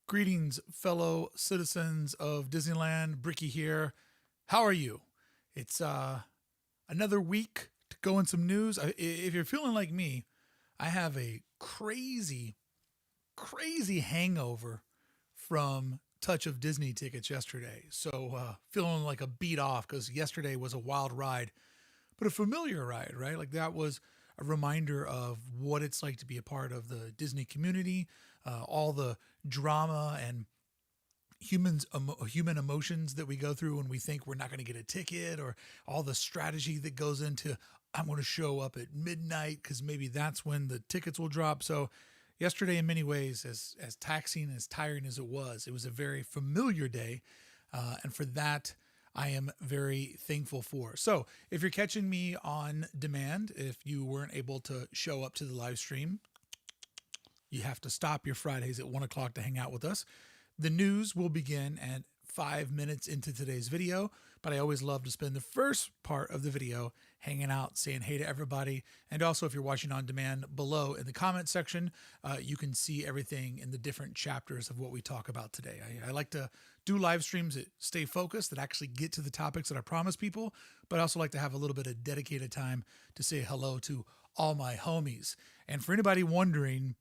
Greetings, fellow citizens of Disneyland. Brickey here. How are you? It's another week to go in some news. If you're feeling like me, I have a crazy hangover from Touch of Disney tickets yesterday. So feeling like a beat off because yesterday was a wild ride, but a familiar ride, right? Like that was a reminder of what it's like to be a part of the Disney community, all the drama and human emotions that we go through when we think we're not going to get a ticket, or all the strategy that goes into I'm going to show up at midnight because maybe that's when the tickets will drop. So yesterday, in many ways, as taxing, as tiring as it was a very familiar day, and for that I am very thankful for. So if you're catching me on demand, if you weren't able to show up to the live stream, you have to stop your Fridays at 1 o'clock to hang out with us. The news will begin at 5 minutes into today's video, but I always love to spend the first part of the video hanging out, saying hey to everybody. And also, if you're watching on demand, below in the comment section, you can see everything in the different chapters of what we talk about today. I like to do live streams that stay focused, that actually get to the topics that I promise people, but I also like to have a little bit of dedicated time to say hello to all my homies. And for anybody wondering,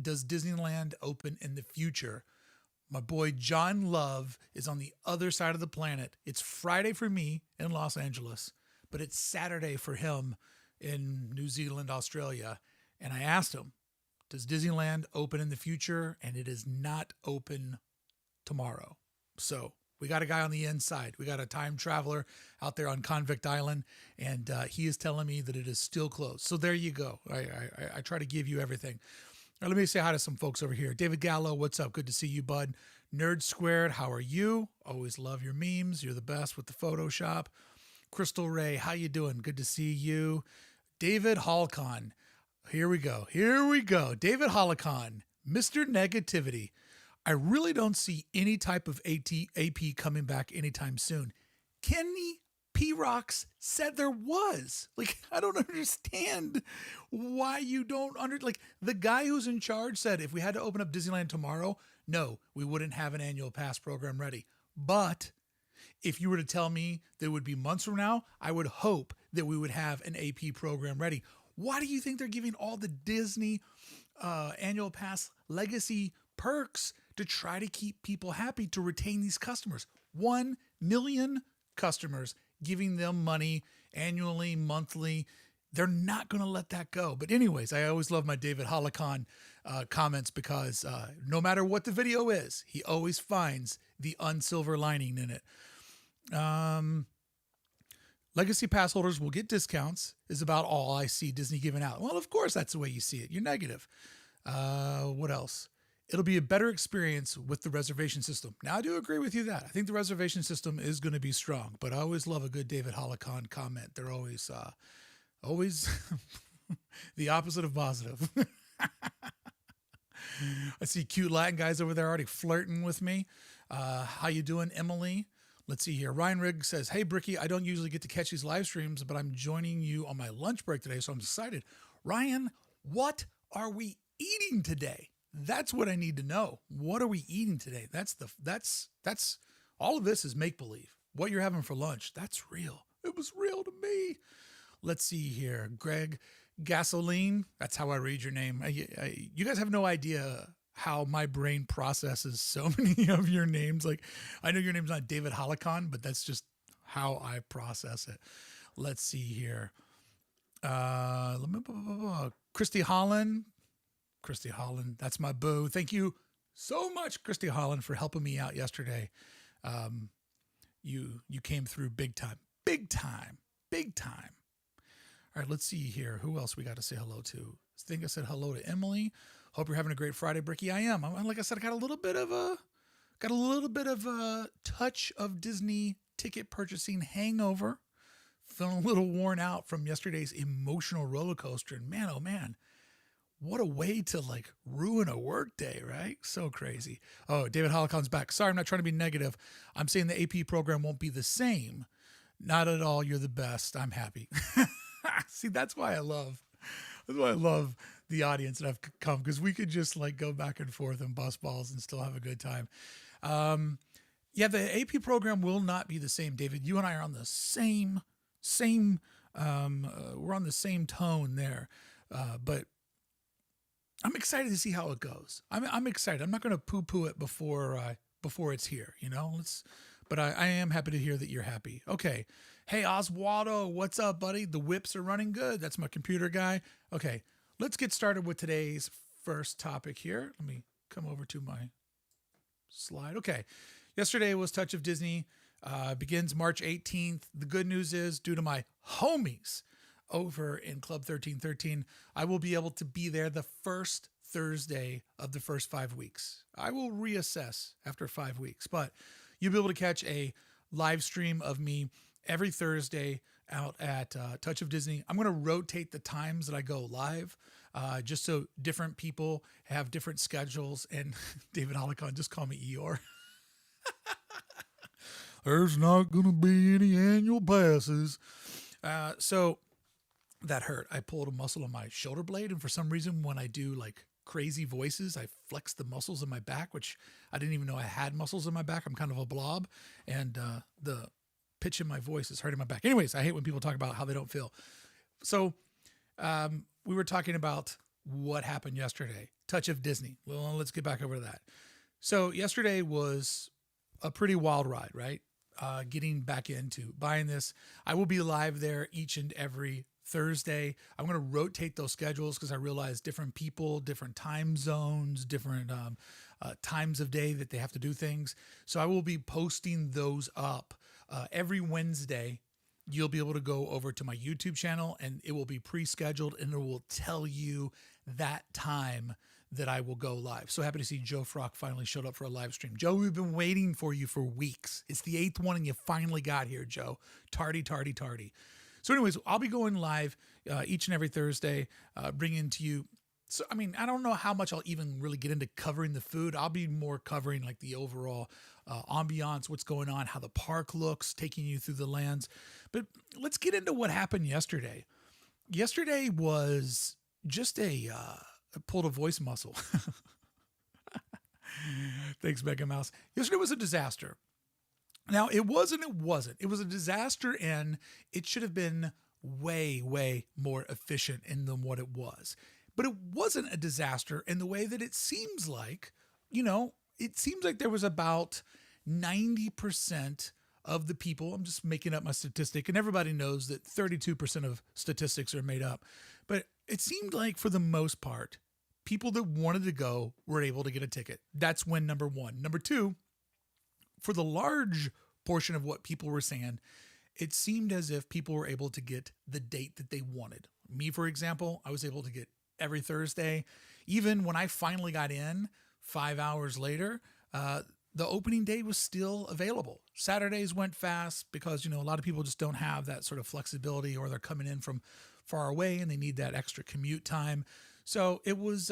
does Disneyland open in the future? My boy John Love is on the other side of the planet. It's Friday for me in Los Angeles, but it's Saturday for him in New Zealand, Australia. And I asked him, does Disneyland open in the future? And it is not open tomorrow. So we got a guy on the inside. We got a time traveler out there on Convict Island, and he is telling me that it is still closed. So there you go. I try to give you everything. Now, let me say hi to some folks over here. David Gallo, what's up? Good to see you, bud. Nerd Squared, how are you? Always love your memes. You're the best with the Photoshop. Crystal Ray, how you doing? Good to see you. David Halcon, here we go. David Halcon, Mr. Negativity. I really don't see any type of AP coming back anytime soon. Kenny P-Rocks said there was. Like, I don't understand why you don't like, the guy who's in charge said if we had to open up Disneyland tomorrow, no, we wouldn't have an annual pass program ready. But if you were to tell me that it would be months from now, I would hope that we would have an AP program ready. Why do you think they're giving all the Disney annual pass legacy perks to try to keep people happy, to retain these customers? 1 million customers, giving them money annually, monthly. They're not going to let that go. But anyways, I always love my David Halcon comments because no matter what the video is, he always finds the unsilver lining in it. Legacy pass holders will get discounts is about all I see Disney giving out. Well, of course, that's the way you see it. You're negative. What else? It'll be a better experience with the reservation system. Now, I do agree with you that. I think the reservation system is going to be strong, but I always love a good David Halcon comment. They're always the opposite of positive. I see cute Latin guys over there already flirting with me. How you doing, Emily? Let's see here. Ryan Rigg says, hey, Brickey, I don't usually get to catch these live streams, but I'm joining you on my lunch break today, so I'm excited. Ryan, what are we eating today? That's what I need to know. What are we eating today? That's all of this is make-believe. What you're having for lunch, that's real. It was real to me. Let's see here. Greg Gasoline, that's how I read your name. You guys have no idea how my brain processes so many of your names. Like, I know your name's not David Halcon, but that's just how I process it. Let's see here. Christy Holland, that's my boo. Thank you so much, Christy Holland, for helping me out yesterday. You came through big time. All right, let's see here. Who else we got to say hello to? I think I said hello to Emily. Hope you're having a great Friday, Brickey. I am. Like I said, I got a little bit of a touch of Disney ticket purchasing hangover. Feeling a little worn out from yesterday's emotional roller coaster. And man, oh man, what a way to like ruin a work day, right? So crazy. Oh, David Halcon's back. Sorry, I'm not trying to be negative. I'm saying the AP program won't be the same. Not at all. You're the best. I'm happy. See, that's why I love the audience that have come, because we could just like go back and forth and bust balls and still have a good time. Yeah, the AP program will not be the same, David. You and I are on the same. We're on the same tone there, but I'm excited to see how it goes. I'm excited. I'm not going to poo-poo it before it's here. But I am happy to hear that you're happy. Okay. Hey, Oswaldo, what's up, buddy? The whips are running good. That's my computer guy. Okay, let's get started with today's first topic here. Let me come over to my slide. Okay. Yesterday was Touch of Disney. Begins March 18th. The good news is, due to my homies over in Club 1313, I will be able to be there the first Thursday of the first 5 weeks. I will reassess after 5 weeks, but you'll be able to catch a live stream of me every Thursday out at Touch of Disney. I'm going to rotate the times that I go live, just so different people have different schedules. And David Hollicon, just call me Eeyore. There's not going to be any annual passes. So that hurt. I pulled a muscle on my shoulder blade. And for some reason, when I do like crazy voices, I flex the muscles in my back, which I didn't even know I had muscles in my back. I'm kind of a blob. And the pitch in my voice is hurting my back. Anyways, I hate when people talk about how they don't feel. So we were talking about what happened yesterday. Touch of Disney. Well, let's get back over to that. So yesterday was a pretty wild ride, right? Getting back into buying this. I will be live there each and every Thursday. I'm going to rotate those schedules because I realize different people, different time zones, different times of day that they have to do things. So I will be posting those up every Wednesday. You'll be able to go over to my YouTube channel and it will be pre-scheduled and it will tell you that time that I will go live. So happy to see Joe Frock finally showed up for a live stream. Joe, we've been waiting for you for weeks. It's the 8th one and you finally got here, Joe. Tardy. So anyways, I'll be going live each and every Thursday, bringing to you. So, I mean, I don't know how much I'll even really get into covering the food. I'll be more covering like the overall ambiance, what's going on, how the park looks, taking you through the lands. But let's get into what happened yesterday. Yesterday was just I pulled a voice muscle. Thanks, Mega Mouse. Yesterday was a disaster. Now, it wasn't. It was a disaster, and it should have been way, way more efficient than what it was. But it wasn't a disaster in the way that it seems like. It seems like there was about 90% of the people, I'm just making up my statistic, and everybody knows that 32% of statistics are made up. But it seemed like, for the most part, people that wanted to go were able to get a ticket. That's win number one. Number two, for the large portion of what people were saying, it seemed as if people were able to get the date that they wanted. Me, for example, I was able to get every Thursday. Even when I finally got in 5 hours later, the opening day was still available. Saturdays went fast because, a lot of people just don't have that sort of flexibility, or they're coming in from far away and they need that extra commute time. So it was,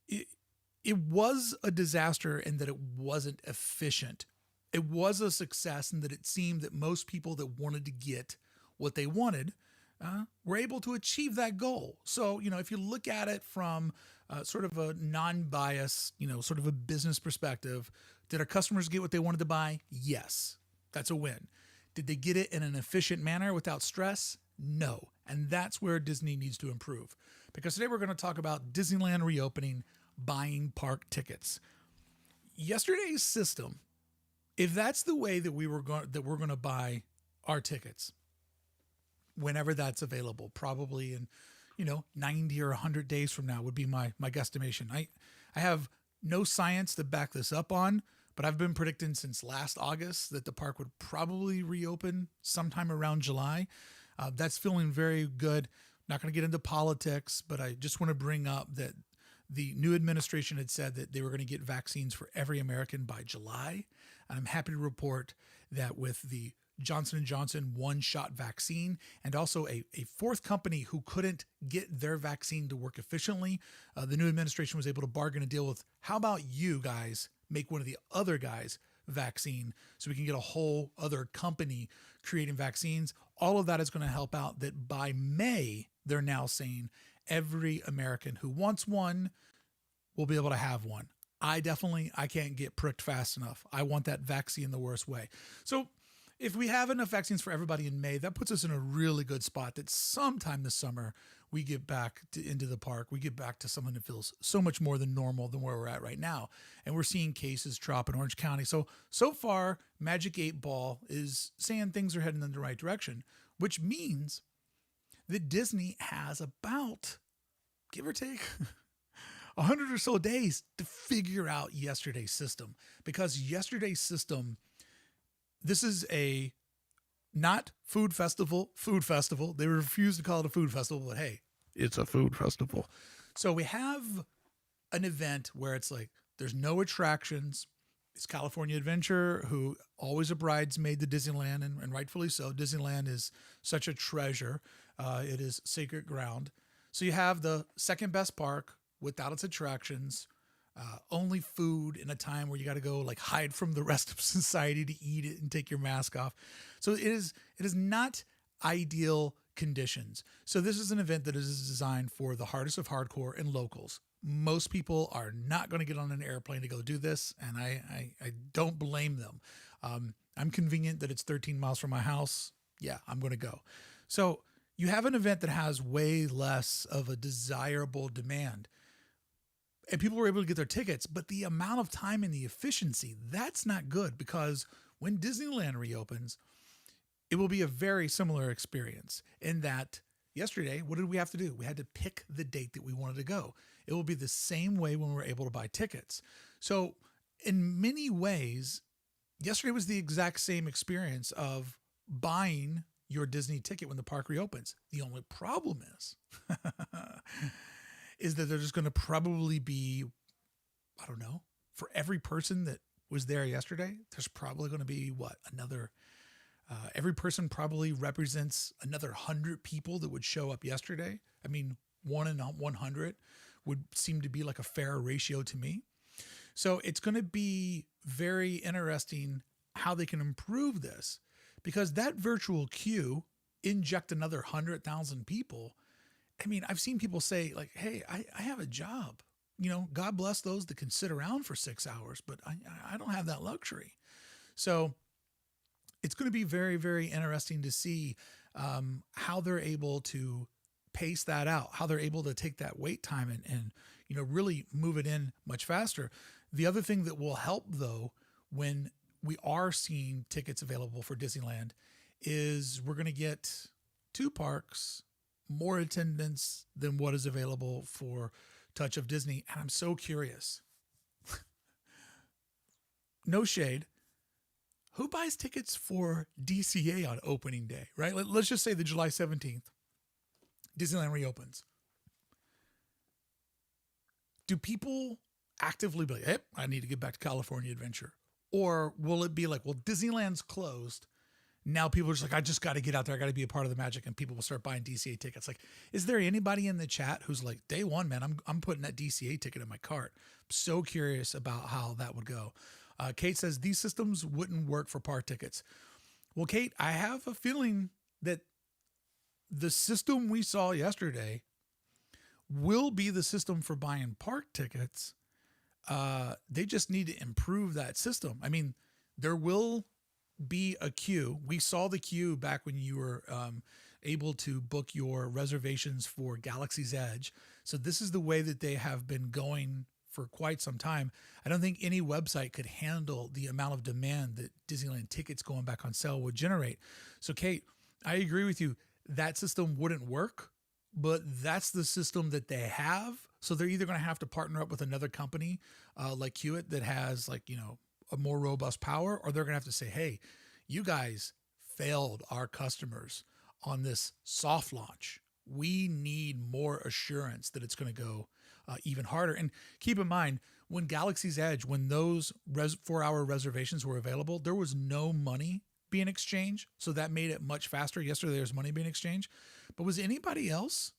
it was a disaster in that it wasn't efficient. It was a success in that it seemed that most people that wanted to get what they wanted were able to achieve that goal. So, if you look at it from sort of a non-biased, sort of a business perspective, did our customers get what they wanted to buy? Yes, that's a win. Did they get it in an efficient manner without stress? No. And that's where Disney needs to improve. Because today we're going to talk about Disneyland reopening, buying park tickets. Yesterday's system, if that's the way that we're going to buy our tickets, whenever that's available, probably in 90 or 100 days from now would be my guesstimation. I have no science to back this up on, but I've been predicting since last August that the park would probably reopen sometime around July. That's feeling very good. Not going to get into politics, but I just want to bring up that the new administration had said that they were going to get vaccines for every American by July. And I'm happy to report that with the Johnson & Johnson one-shot vaccine, and also a fourth company who couldn't get their vaccine to work efficiently, the new administration was able to bargain a deal with, how about you guys make one of the other guys' vaccine so we can get a whole other company creating vaccines. All of that is going to help out that by May, they're now saying every American who wants one will be able to have one. I can't get pricked fast enough. I want that vaccine the worst way. So if we have enough vaccines for everybody in May, that puts us in a really good spot that sometime this summer we get back into the park. We get back to something that feels so much more than normal than where we're at right now. And we're seeing cases drop in Orange County. So far, Magic 8 Ball is saying things are heading in the right direction, which means that Disney has about, give or take, 100 or so days to figure out yesterday's system. Because yesterday's system, this is a not food festival. They refuse to call it a food festival, but hey, it's a food festival. So we have an event where it's like there's no attractions. It's California Adventure, who always a bridesmaid to Disneyland, and rightfully so. Disneyland is such a treasure. It is sacred ground. So you have the second best park without its attractions, only food in a time where you got to go like hide from the rest of society to eat it and take your mask off. So it is not ideal conditions. So this is an event that is designed for the hardest of hardcore and locals. Most people are not going to get on an airplane to go do this, and I don't blame them. I'm convenient that it's 13 miles from my house. Yeah, I'm going to go. So you have an event that has way less of a desirable demand. And people were able to get their tickets, but the amount of time and the efficiency, that's not good, because when Disneyland reopens, it will be a very similar experience in that yesterday, what did we have to do? We had to pick the date that we wanted to go. It will be the same way when we're able to buy tickets. So in many ways, yesterday was the exact same experience of buying your Disney ticket when the park reopens. The only problem is that there's going to probably be, I don't know, for every person that was there yesterday, there's probably going to be every person probably represents another 100 people that would show up yesterday. I mean, 1 in 100 would seem to be like a fair ratio to me. So it's going to be very interesting how they can improve this, because that virtual queue inject another 100,000 people. I mean, I've seen people say like, hey, I have a job, God bless those that can sit around for 6 hours, but I don't have that luxury. So it's going to be very, very interesting to see how they're able to pace that out, how they're able to take that wait time and really move it in much faster. The other thing that will help, though, when we are seeing tickets available for Disneyland is we're going to get 2 parks, more attendance than what is available for Touch of Disney. And I'm so curious. No shade. Who buys tickets for DCA on opening day, right? Let's just say the July 17th, Disneyland reopens. Do people actively be like, hey, I need to get back to California Adventure? Or will it be like, well, Disneyland's closed. Now people are just like, I just got to get out there. I got to be a part of the magic. And people will start buying DCA tickets. Like, is there anybody in the chat who's like, day one, man, I'm putting that DCA ticket in my cart. I'm so curious about how that would go. Kate says these systems wouldn't work for park tickets. Well, Kate, I have a feeling that the system we saw yesterday will be the system for buying park tickets. They just need to improve that system. I mean, there will be a queue. We saw the queue back when you were able to book your reservations for Galaxy's Edge. So this is the way that they have been going for quite some time. I don't think any website could handle the amount of demand that Disneyland tickets going back on sale would generate. So Kate, I agree with you. That system wouldn't work, but that's the system that they have. So they're either going to have to partner up with another company like Hewitt that has a more robust power, or they're going to have to say, hey, you guys failed our customers on this soft launch. We need more assurance that it's going to go even harder. And keep in mind, when Galaxy's Edge, when those 4-hour reservations were available, there was no money being exchanged. So that made it much faster. Yesterday, there was money being exchanged. But was anybody else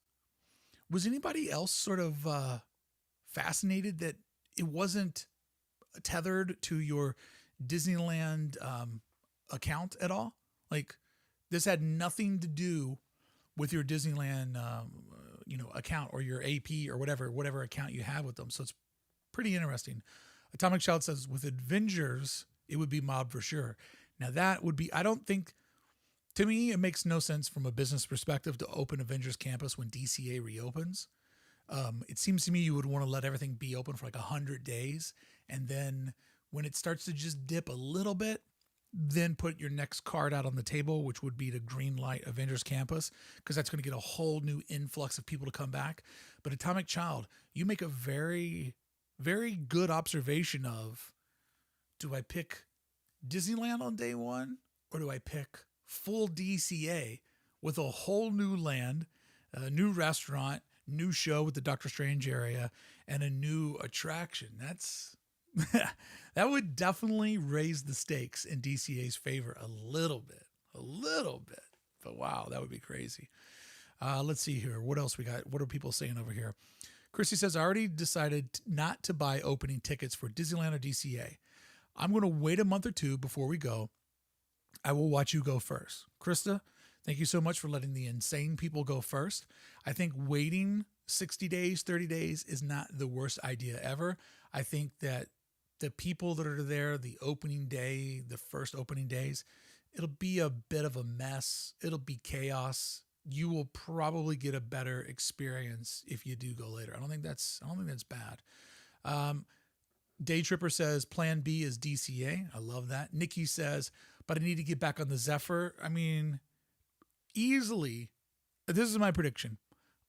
sort of fascinated that it wasn't tethered to your Disneyland account at all? Like, this had nothing to do with your Disneyland account or your AP or whatever account you have with them. So it's pretty interesting. Atomic Child says with Avengers, it would be mob for sure. Now that would be, I don't think, to me, it makes no sense from a business perspective to open Avengers Campus when DCA reopens. It seems to me you would want to let everything be open for like 100 days. And then when it starts to just dip a little bit, then put your next card out on the table, which would be to green light Avengers Campus, because that's going to get a whole new influx of people to come back. But Atomic Child, you make a very, very good observation of, do I pick Disneyland on day one or do I pick full DCA with a whole new land, a new restaurant, new show with the Doctor Strange area, and a new attraction? That's that would definitely raise the stakes in DCA's favor a little bit. But wow, that would be crazy. Let's see here. What else we got? What are people saying over here? Chrissy says, I already decided not to buy opening tickets for Disneyland or DCA. I'm going to wait a month or two before we go. I will watch you go first. Krista, thank you so much for letting the insane people go first. I think waiting 60 days, 30 days is not the worst idea ever. I think that the people that are there, the opening day, the first opening days, it'll be a bit of a mess. It'll be chaos. You will probably get a better experience if you do go later. I don't think that's bad. Day Tripper says plan B is DCA. I love that. Nikki says, but I need to get back on the Zephyr. I mean, easily, this is my prediction.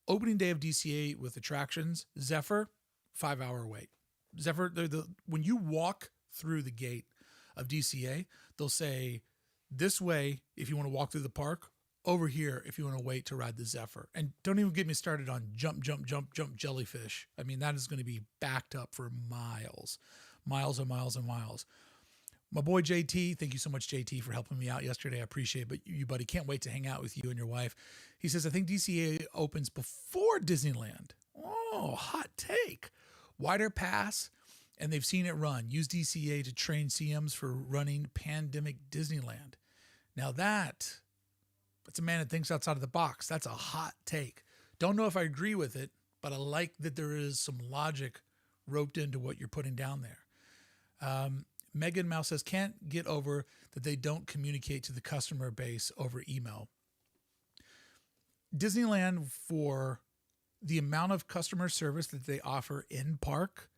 Opening day of DCA with attractions, Zephyr, 5-hour wait. Zephyr, when you walk through the gate of DCA, they'll say, this way if you want to walk through the park, over here if you want to wait to ride the Zephyr. And don't even get me started on jump jellyfish. I mean, that is going to be backed up for miles and miles and miles. My boy JT, thank you so much, JT, for helping me out yesterday. I appreciate it. But you, buddy, can't wait to hang out with you and your wife. He says, I think DCA opens before Disneyland. Oh, hot take. Wider pass, and they've seen it run. Use DCA to train CMs for running Pandemic Disneyland. Now that's a man that thinks outside of the box. That's a hot take. Don't know if I agree with it, but I like that there is some logic roped into what you're putting down there. Megan Mouse says, can't get over that they don't communicate to the customer base over email. Disneyland, for the amount of customer service that they offer in park,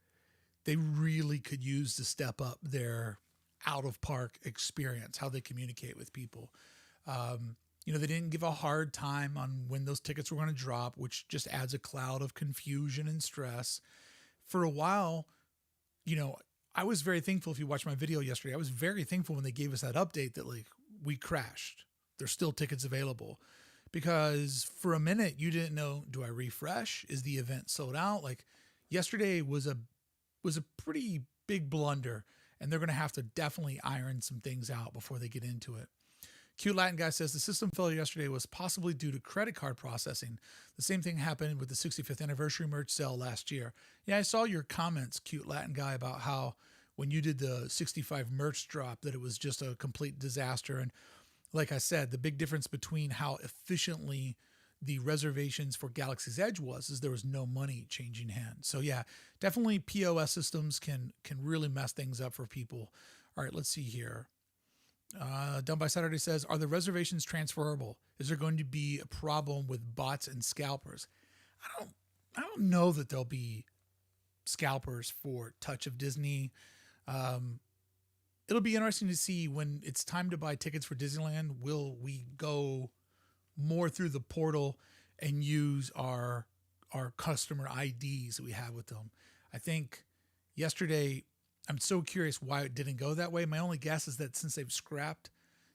they really could use to step up their out of park experience, how they communicate with people. They didn't give a hard time on when those tickets were going to drop, which just adds a cloud of confusion and stress. For a while, I was very thankful. If you watched my video yesterday, I was very thankful when they gave us that update that we crashed. There's still tickets available, because for a minute you didn't know, do I refresh? Is the event sold out? Yesterday was a pretty big blunder, and they're going to have to definitely iron some things out before they get into it. Cute Latin Guy says the system failure yesterday was possibly due to credit card processing. The same thing happened with the 65th anniversary merch sale last year. Yeah, I saw your comments, Cute Latin Guy, about how when you did the 65 merch drop that it was just a complete disaster. And like I said, the big difference between how efficiently the reservations for Galaxy's Edge is there was no money changing hands. So yeah, definitely POS systems can really mess things up for people. All right, let's see here. Done by Saturday says, are the reservations transferable? Is there going to be a problem with bots and scalpers? I don't know that there'll be scalpers for Touch of Disney. It'll be interesting to see when it's time to buy tickets for Disneyland. Will we go more through the portal and use our customer IDs that we have with them? I think yesterday, I'm so curious why it didn't go that way. My only guess is that since they've scrapped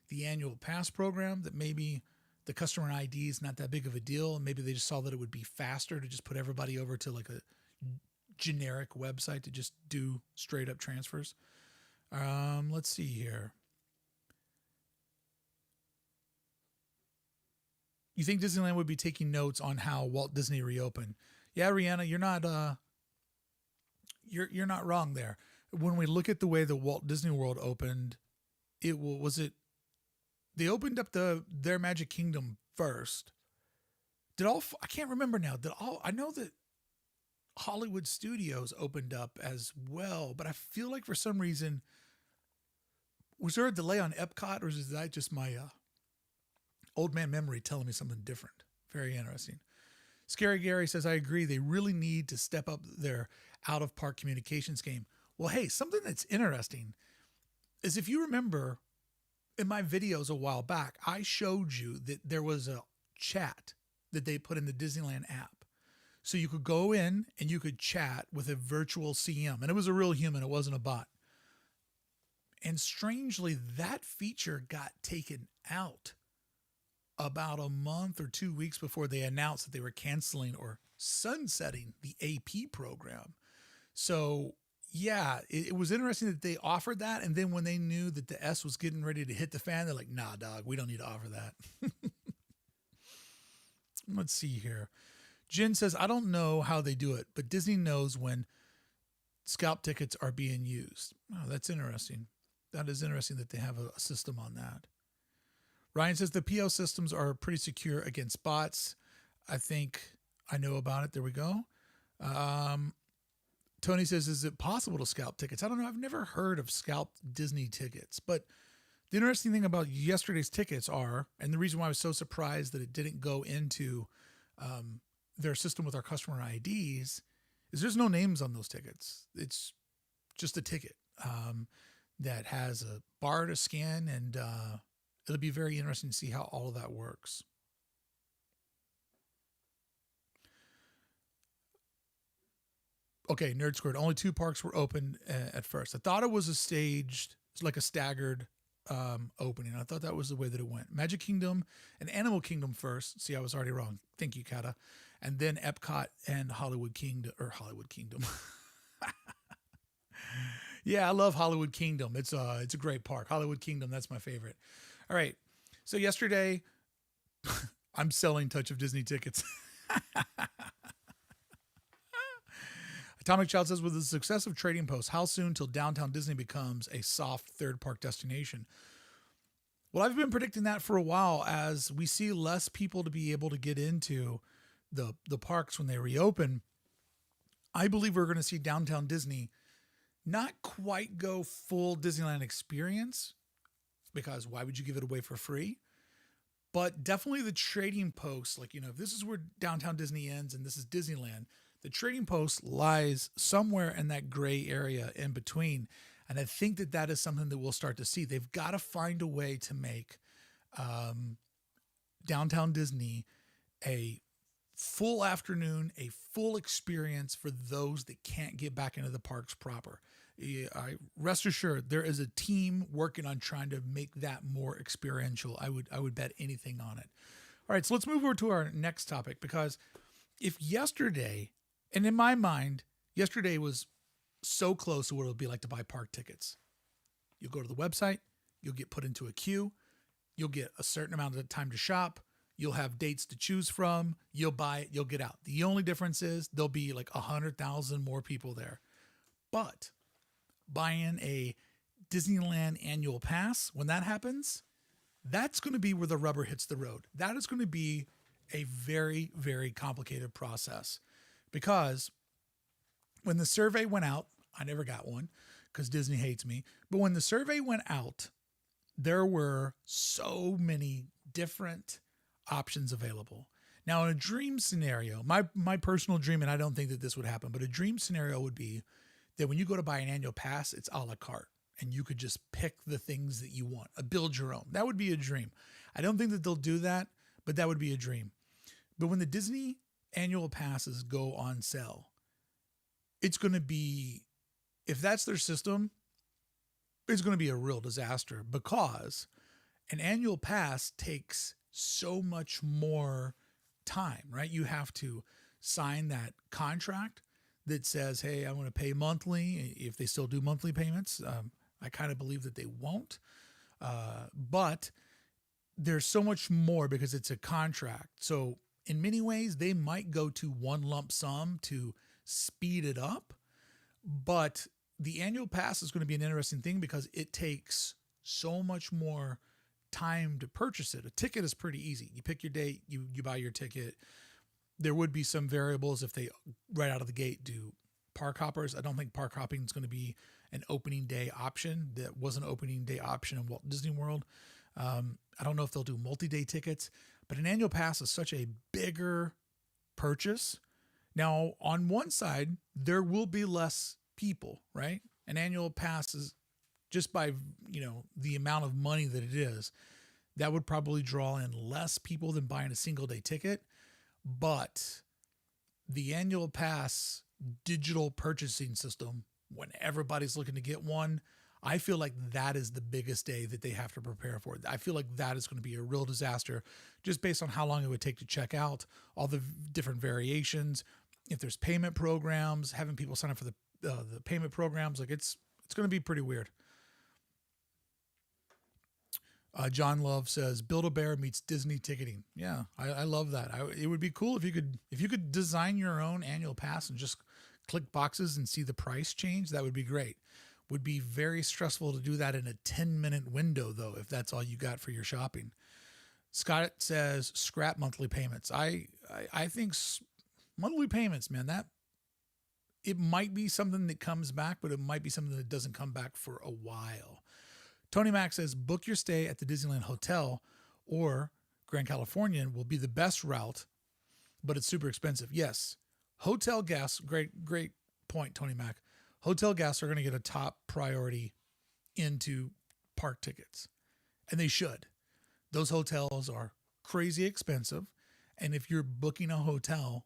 the annual pass program, that maybe the customer ID is not that big of a deal. And maybe they just saw that it would be faster to just put everybody over to a generic website to just do straight up transfers. Let's see here. You think Disneyland would be taking notes on how Walt Disney reopened? Yeah, Rihanna, you're not wrong there. When we look at the way the Walt Disney World opened, they opened up their Magic Kingdom first I can't remember now. I know that Hollywood Studios opened up as well, but I feel like for some reason, was there a delay on Epcot, or is that just my old man memory telling me something different? Very interesting. Scary Gary says, I agree. They really need to step up their out-of-park communications game. Well, hey, something that's interesting is if you remember in my videos a while back, I showed you that there was a chat that they put in the Disneyland app. So you could go in and you could chat with a virtual CM. And it was a real human. It wasn't a bot. And strangely, that feature got taken out about a month or 2 weeks before they announced that they were canceling or sunsetting the AP program. So yeah, it was interesting that they offered that. And then when they knew that the S was getting ready to hit the fan, they're like, nah, dog, we don't need to offer that. Let's see here. Jen says, I don't know how they do it, but Disney knows when scalp tickets are being used. Oh, that's interesting. That is interesting that they have a system on that. Ryan says the PO systems are pretty secure against bots. I think I know about it. There we go. Tony says, is it possible to scalp tickets? I don't know. I've never heard of scalped Disney tickets, but the interesting thing about yesterday's tickets are, and the reason why I was so surprised that it didn't go into their system with our customer IDs, is there's no names on those tickets. It's just a ticket that has a bar to scan, and it'll be very interesting to see how all of that works. Okay, Nerd Squared. Only 2 parks were open at first. I thought it was like a staggered opening. I thought that was the way that it went. Magic Kingdom and Animal Kingdom first. See, I was already wrong. Thank you, Kata. And then Epcot and Hollywood Kingdom. Yeah, I love Hollywood Kingdom. It's a great park. Hollywood Kingdom, that's my favorite. All right. So yesterday, I'm selling Touch of Disney tickets. Atomic Child says, with the success of Trading Post, how soon till downtown Disney becomes a soft third park destination? Well, I've been predicting that for a while as we see less people to be able to get into the parks when they reopen. I believe we're going to see downtown Disney not quite go full Disneyland experience, because why would you give it away for free? But definitely the Trading Post, like, if this is where downtown Disney ends and this is Disneyland, the Trading Post lies somewhere in that gray area in between. And I think that is something that we'll start to see. They've got to find a way to make downtown Disney a full afternoon, a full experience for those that can't get back into the parks proper. Rest assured, there is a team working on trying to make that more experiential. I would bet anything on it. All right, so let's move over to our next topic, because if yesterday, and in my mind, yesterday was so close to what it would be like to buy park tickets. You'll go to the website, you'll get put into a queue, you'll get a certain amount of time to shop, you'll have dates to choose from, you'll buy it, you'll get out. The only difference is there'll be like 100,000 more people there. But buying a Disneyland Annual Pass, when that happens, that's going to be where the rubber hits the road. That is going to be a very, very complicated process, because when the survey went out, I never got one because Disney hates me. But when the survey went out, there were so many different options available. Now, in a dream scenario, my personal dream, and I don't think that this would happen, but a dream scenario would be that when you go to buy an annual pass, it's a la carte, and you could just pick the things that you want, build your own. That would be a dream. I don't think that they'll do that, but that would be a dream. But when the Disney annual passes go on sale, it's going to be, if that's their system, it's going to be a real disaster, because an annual pass takes so much more time, right? You have to sign that contract that says, hey, I'm going to pay monthly, if they still do monthly payments. I kind of believe that they won't. But there's so much more because it's a contract. So in many ways, they might go to one lump sum to speed it up. But the annual pass is going to be an interesting thing because it takes so much more time to purchase it. A ticket is pretty easy. You pick your date, you buy your ticket. There would be some variables if they right out of the gate do park hoppers. I don't think park hopping is going to be an opening day option. That was an opening day option in Walt Disney World. I don't know if they'll do multi-day tickets, but an annual pass is such a bigger purchase. Now, on one side, there will be less people, right? An annual pass is just by, the amount of money that it is, that would probably draw in less people than buying a single day ticket. But the annual pass digital purchasing system, when everybody's looking to get one, I feel like that is the biggest day that they have to prepare for. I feel like that is going to be a real disaster just based on how long it would take to check out, all the different variations. If there's payment programs, having people sign up for the payment programs, like it's going to be pretty weird. John Love says Build-A-Bear meets Disney ticketing. Yeah, I love that. It would be cool if you could design your own annual pass and just click boxes and see the price change. That would be great. Would be very stressful to do that in a 10-minute window, though, if that's all you got for your shopping. Scott says scrap monthly payments. I think monthly payments, man, that it might be something that comes back, but it might be something that doesn't come back for a while. Tony Mack says book your stay at the Disneyland Hotel or Grand Californian will be the best route, but it's super expensive. Yes, hotel guests, great point, Tony Mack. Hotel guests are going to get a top priority into park tickets, and they should. Those hotels are crazy expensive, and if you're booking a hotel,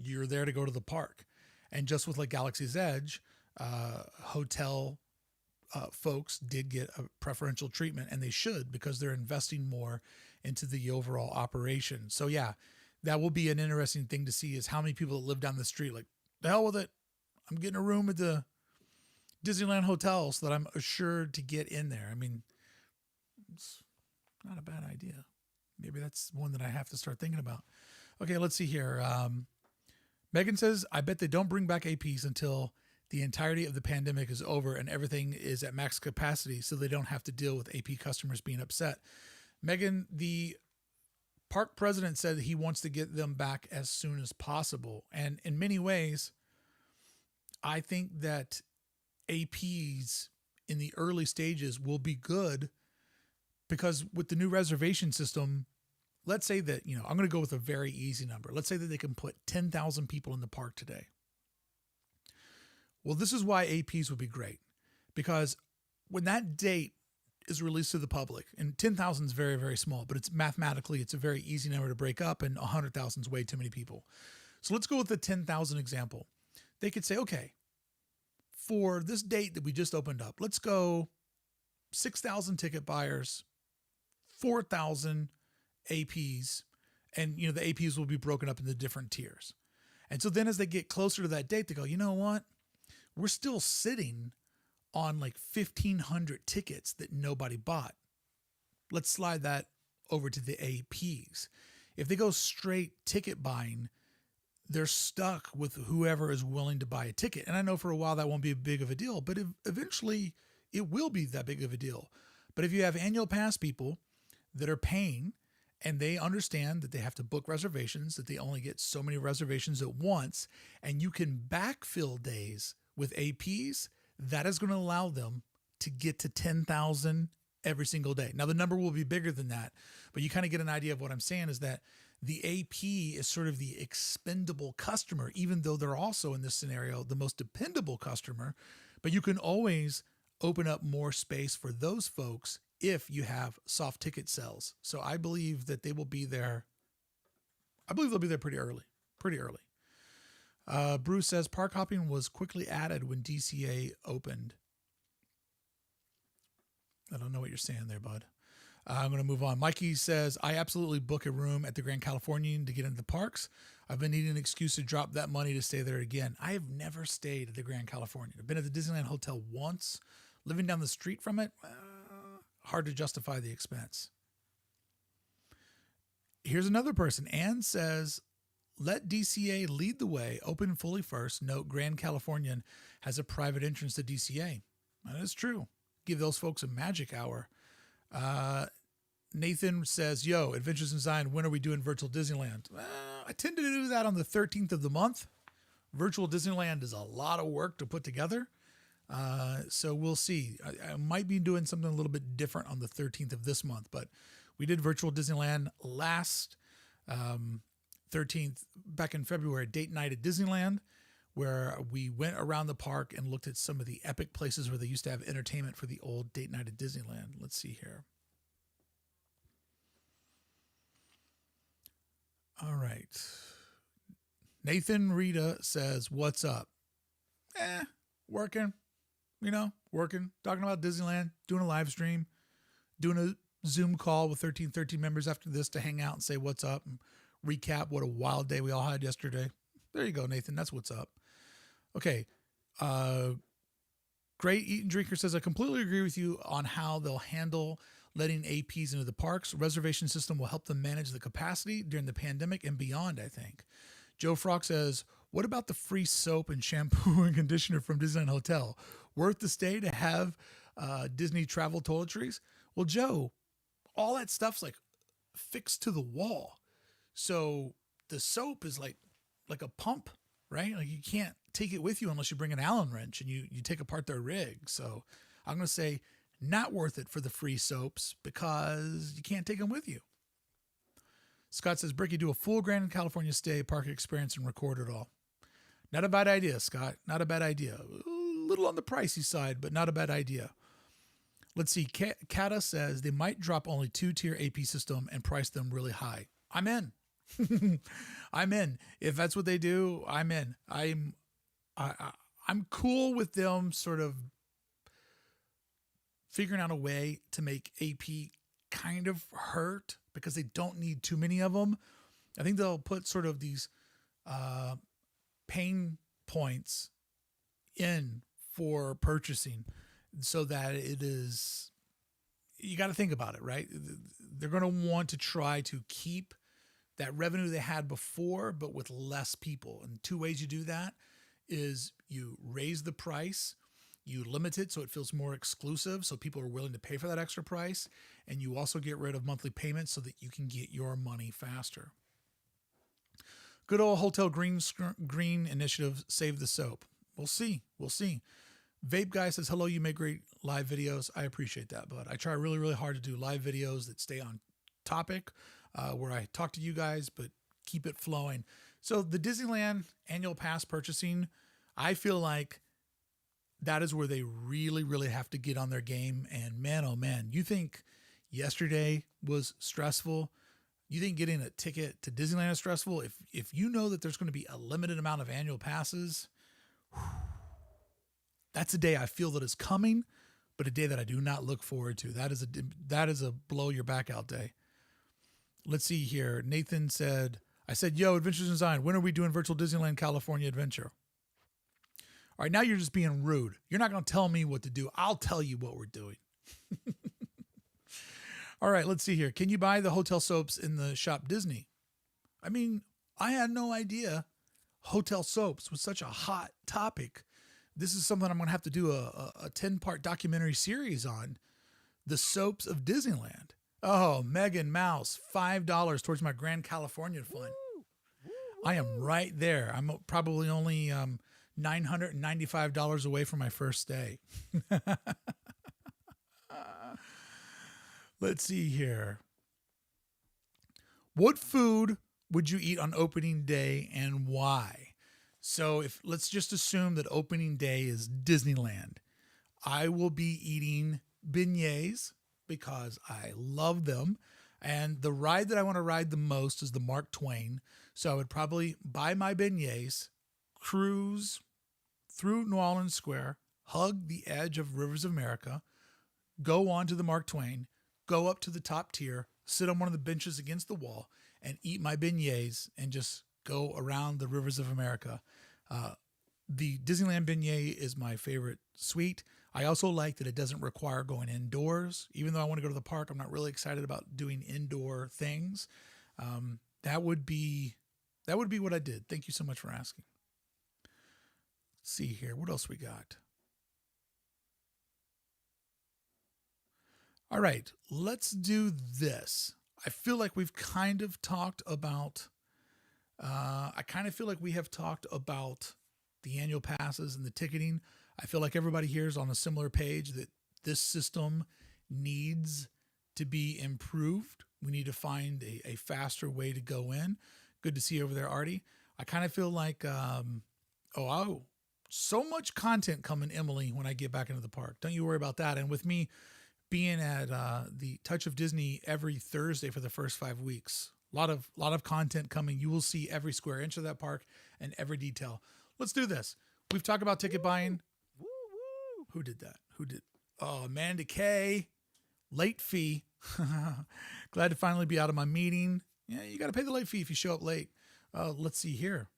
you're there to go to the park. And just with like Galaxy's Edge, hotel folks did get a preferential treatment, and they should, because they're investing more into the overall operation. So yeah, that will be an interesting thing to see, is how many people that live down the street, like, the hell with it, I'm getting a room at the Disneyland Hotel so that I'm assured to get in there. I mean, it's not a bad idea. Maybe that's one that I have to start thinking about. Okay, let's see here. Megan says, I bet they don't bring back APs until the entirety of the pandemic is over and everything is at max capacity, so they don't have to deal with AP customers being upset. Megan, the park president said he wants to get them back as soon as possible. And in many ways, I think that APs in the early stages will be good, because with the new reservation system, let's say that, I'm going to go with a very easy number. Let's say that they can put 10,000 people in the park today. Well, this is why APs would be great, because when that date is released to the public, and 10,000 is very, very small, but it's a very easy number to break up, and 100,000 is way too many people. So let's go with the 10,000 example. They could say, okay, for this date that we just opened up, let's go 6,000 ticket buyers, 4,000 APs, and the APs will be broken up into different tiers. And so then as they get closer to that date, they go, you know what? We're still sitting on like 1,500 tickets that nobody bought. Let's slide that over to the APs. If they go straight ticket buying, they're stuck with whoever is willing to buy a ticket. And I know for a while that won't be a big of a deal, but eventually it will be that big of a deal. But if you have annual pass people that are paying, and they understand that they have to book reservations, that they only get so many reservations at once, and you can backfill days with APs, that is going to allow them to get to 10,000 every single day. Now, the number will be bigger than that, but you kind of get an idea of what I'm saying, is that the AP is sort of the expendable customer, even though they're also in this scenario the most dependable customer. But you can always open up more space for those folks if you have soft ticket sales. So I believe that they will be there. I believe they'll be there pretty early. Bruce says park hopping was quickly added when DCA opened. I don't know what you're saying there, bud. I'm going to move on. Mikey says, I absolutely book a room at the Grand Californian to get into the parks. I've been needing an excuse to drop that money to stay there again. I have never stayed at the Grand Californian. I've been at the Disneyland Hotel once. Living down the street from it, hard to justify the expense. Here's another person. Ann says, let DCA lead the way. Open fully first. Note Grand Californian has a private entrance to DCA. That is true. Give those folks a magic hour. Nathan says, yo, Adventures in Zion, when are we doing virtual Disneyland? I tend to do that on the 13th of the month. Virtual Disneyland is a lot of work to put together. So we'll see. I might be doing something a little bit different on the 13th of this month, but we did Virtual Disneyland last 13th back in February, date night at Disneyland, where we went around the park and looked at some of the epic places where they used to have entertainment for the old date night at Disneyland. Let's see here. All right. Nathan Rita says, what's up? Working, working, talking about Disneyland, doing a live stream, doing a Zoom call with 1313 members after this to hang out and say what's up and recap what a wild day we all had yesterday. There you go, Nathan. That's what's up. Okay. Great Eat and Drinker says, I completely agree with you on how they'll handle letting APs into the parks. Reservation system will help them manage the capacity during the pandemic and beyond, I think. Joe Frock says, what about the free soap and shampoo and conditioner from Disneyland Hotel? Worth the stay to have Disney travel toiletries? Well, Joe, all that stuff's like fixed to the wall. So the soap is like a pump, right? Like you can't take it with you unless you bring an Allen wrench and you take apart their rig. So I'm going to say not worth it for the free soaps because you can't take them with you. Scott says, Brickey, do a full Grand California stay, park experience, and record it all. Not a bad idea, Scott. Not a bad idea. A little on the pricey side, but not a bad idea. Let's see. Kata says they might drop only 2-tier AP system and price them really high. I'm in. I'm in. If that's what they do, I'm in. I'm cool with them sort of figuring out a way to make AP kind of hurt because they don't need too many of them. I think they'll put sort of these pain points in for purchasing so that it is, you got to think about it, right? They're going to want to try to keep that revenue they had before, but with less people. And two ways you do that is you raise the price, you limit it so it feels more exclusive, so people are willing to pay for that extra price, and you also get rid of monthly payments so that you can get your money faster. Good old Hotel Green initiative, save the soap. We'll see. Vape Guy says, hello, you make great live videos. I appreciate that, bud. I try really, really hard to do live videos that stay on topic, where I talk to you guys, but keep it flowing. So the Disneyland Annual Pass purchasing, I feel like that is where they really, really have to get on their game. And man, oh man, you think yesterday was stressful? You think getting a ticket to Disneyland is stressful? If you know that there's going to be a limited amount of annual passes, that's a day I feel that is coming, but a day that I do not look forward to. That is a blow your back out day. Let's see here. Nathan said, I said, yo, Adventures in Design, when are we doing Virtual Disneyland California Adventure? All right, now you're just being rude. You're not going to tell me what to do. I'll tell you what we're doing. All right, let's see here. Can you buy the hotel soaps in the Shop Disney? I mean, I had no idea hotel soaps was such a hot topic. This is something I'm going to have to do a 10-part documentary series on. The soaps of Disneyland. Oh, Megan Mouse, $5 towards my Grand California fund. I am right there. I'm probably only $995 away from my first stay. Let's see here. What food would you eat on opening day and why? So let's just assume that opening day is Disneyland. I will be eating beignets because I love them. And the ride that I want to ride the most is the Mark Twain. So I would probably buy my beignets, cruise through New Orleans Square, hug the edge of Rivers of America, go on to the Mark Twain, go up to the top tier, sit on one of the benches against the wall, and eat my beignets and just go around the Rivers of America. The Disneyland beignet is my favorite sweet. I also like that it doesn't require going indoors. Even though I want to go to the park, I'm not really excited about doing indoor things. That would be what I did. Thank you so much for asking. Let's see here. What else we got? All right, let's do this. I feel like we've kind of talked about I kind of feel like we have talked about the annual passes and the ticketing. I feel like everybody here is on a similar page that this system needs to be improved. We need to find a faster way to go in. Good to see you over there, Artie. I kind of feel like, so much content coming, Emily, when I get back into the park. Don't you worry about that. And with me being at the Touch of Disney every Thursday for the first 5 weeks, a lot of content coming. You will see every square inch of that park and every detail. Let's do this. We've talked about ticket buying. Woo, woo. Who did that? Oh, Amanda K. Late fee. Glad to finally be out of my meeting. Yeah, you got to pay the late fee if you show up late. Let's see here.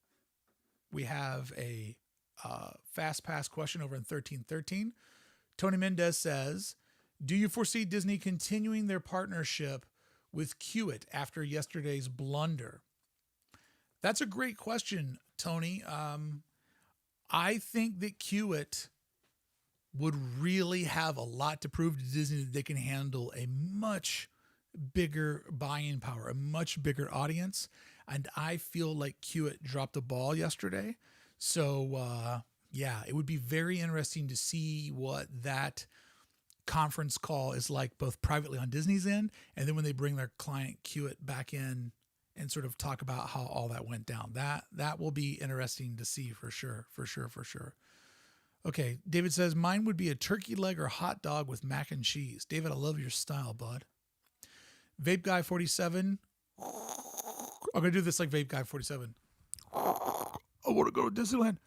We have a fast pass question over in 1313. Tony Mendez says, do you foresee Disney continuing their partnership with Kiewit after yesterday's blunder? That's a great question, Tony. I think that Kiewit would really have a lot to prove to Disney that they can handle a much bigger buying power, a much bigger audience. And I feel like Kiewit dropped the ball yesterday. So, it would be very interesting to see what that conference call is like, both privately on Disney's end, and then when they bring their client Kiewit back in and sort of talk about how all that went down. That will be interesting to see for sure. Okay, David says, mine would be a turkey leg or hot dog with mac and cheese. David, I love your style, bud. Vape Guy 47. I'm going to do this like Vape Guy 47. I want to go to Disneyland,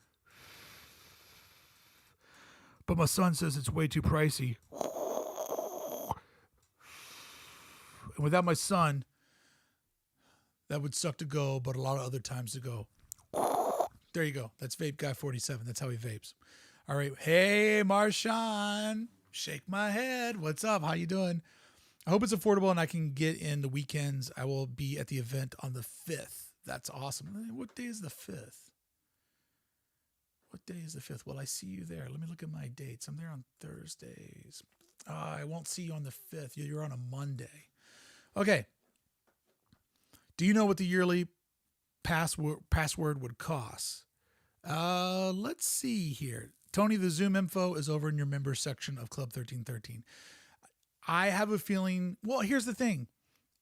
but my son says it's way too pricey. And without my son, that would suck to go, but a lot of other times to go. There you go. That's Vape Guy 47. That's how he vapes. All right. Hey, Marshawn. Shake my head. What's up? How you doing? I hope it's affordable and I can get in the weekends. I will be at the event on the 5th. That's awesome. What day is the 5th? Well, I see you there. Let me look at my dates. I'm there on Thursdays. I won't see you on the 5th. You're on a Monday. Okay. Do you know what the yearly password would cost? Let's see here. Tony, the Zoom info is over in your members section of Club 1313. I have a feeling, well, here's the thing.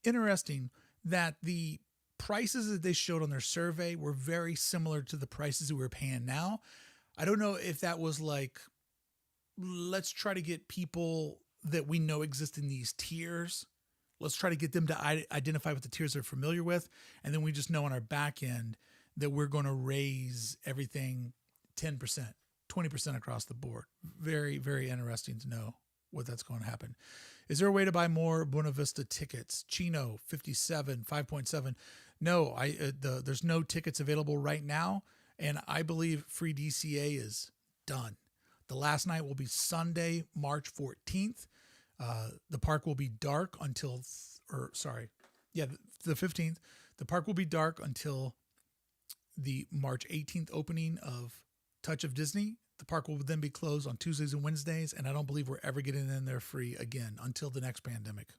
Interesting that the prices that they showed on their survey were very similar to the prices that we're paying now. I don't know if that was like, let's try to get people that we know exist in these tiers. Let's try to get them to identify what the tiers they're familiar with. And then we just know on our back end that we're going to raise everything 10%, 20% across the board. Very, very interesting to know what that's going to happen. Is there a way to buy more Buena Vista tickets? Chino 57, 5.7. No, there's no tickets available right now. And I believe free DCA is done. The last night will be Sunday, March 14th. The park will be dark until, the 15th. The park will be dark until the March 18th opening of Touch of Disney. The park will then be closed on Tuesdays and Wednesdays, and I don't believe we're ever getting in there free again until the next pandemic.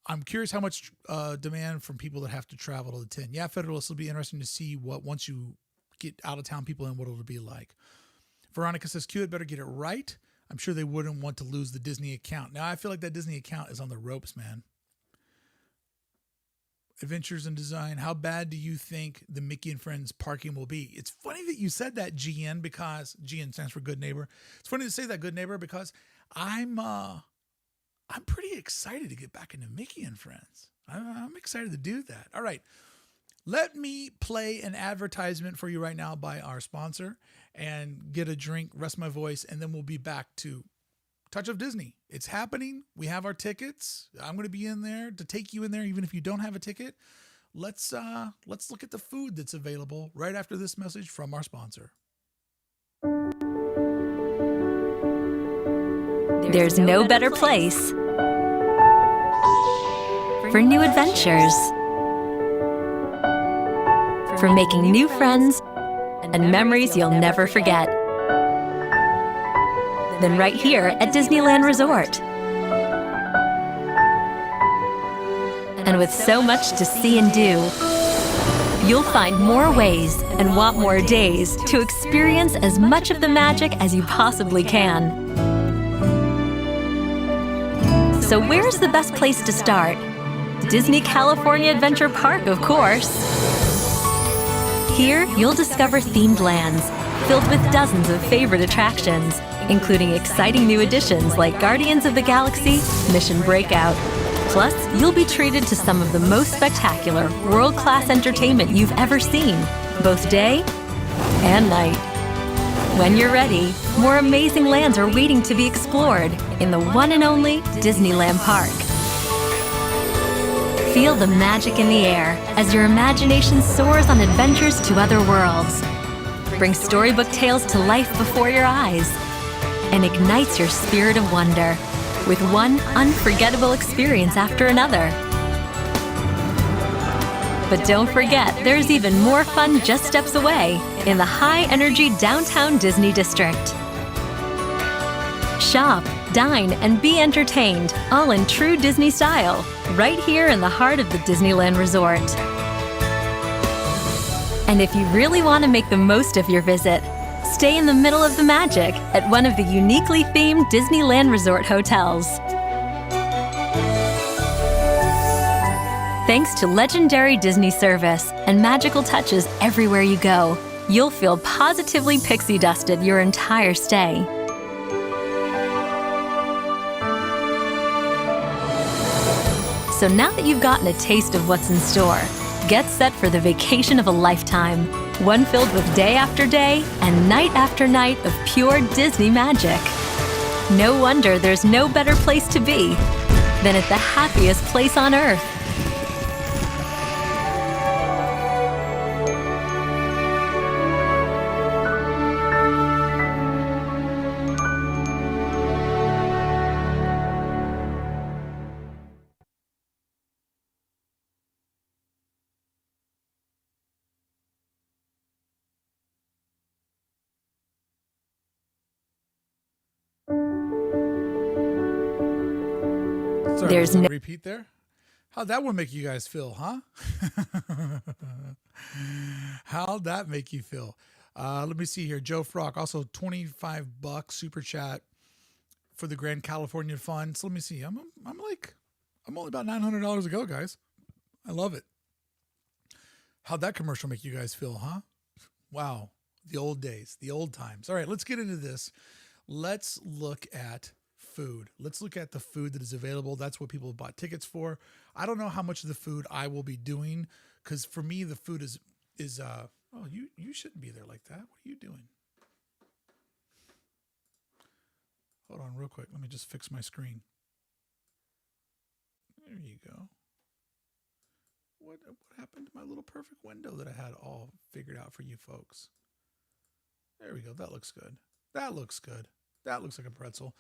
I'm curious how much demand from people that have to travel to the 10. Yeah, Federalists will be interesting to see what, once you get out of town people in, what it'll be like. Veronica says, Kiewit better get it right. I'm sure they wouldn't want to lose the Disney account. Now, I feel like that Disney account is on the ropes, man. Adventures in Design. How bad do you think the Mickey and Friends parking will be? It's funny that you said that, GN, because GN stands for Good Neighbor. It's funny to say that, Good Neighbor, because I'm pretty excited to get back into Mickey and Friends. I'm excited to do that. All right. Let me play an advertisement for you right now by our sponsor and get a drink, rest my voice, and then we'll be back to Touch of Disney. It's happening. We have our tickets. I'm going to be in there to take you in there, even if you don't have a ticket. Let's look at the food that's available right after this message from our sponsor. There's no better place for new adventures, for making new friends and memories you'll never forget, than right here at Disneyland Resort. And with so much to see and do, you'll find more ways and want more days to experience as much of the magic as you possibly can. So where's the best place to start? Disney California Adventure Park, of course. Here, you'll discover themed lands filled with dozens of favorite attractions, including exciting new additions like Guardians of the Galaxy, Mission Breakout. Plus, you'll be treated to some of the most spectacular, world-class entertainment you've ever seen, both day and night. When you're ready, more amazing lands are waiting to be explored in the one and only Disneyland Park. Feel the magic in the air as your imagination soars on adventures to other worlds. Bring storybook tales to life before your eyes and ignites your spirit of wonder with one unforgettable experience after another. But don't forget, there's even more fun just steps away in the high-energy downtown Disney district. Shop, dine, and be entertained, all in true Disney style, right here in the heart of the Disneyland Resort. And if you really want to make the most of your visit, stay in the middle of the magic at one of the uniquely themed Disneyland Resort hotels. Thanks to legendary Disney service and magical touches everywhere you go, you'll feel positively pixie dusted your entire stay. So now that you've gotten a taste of what's in store, get set for the vacation of a lifetime, one filled with day after day and night after night of pure Disney magic. No wonder there's no better place to be than at the happiest place on Earth. Sorry, There's no repeat there. How'd that one make you guys feel, huh? How'd that make you feel? Let me see here. Joe Frock, also $25 super chat for the Grand California Fund. So let me see. I'm only about $900 to go, guys. I love it. How'd that commercial make you guys feel, huh? Wow. The old days, the old times. All right, let's get into this. Let's look at food. Let's look at the food that is available. That's what people have bought tickets for. I don't know how much of the food I will be doing, because for me the food is oh, you shouldn't be there like that. What are you doing? Hold on real quick. Let me just fix my screen. There you go. What happened to my little perfect window that I had all figured out for you folks? There we go. That looks good. That looks good. That looks like a pretzel.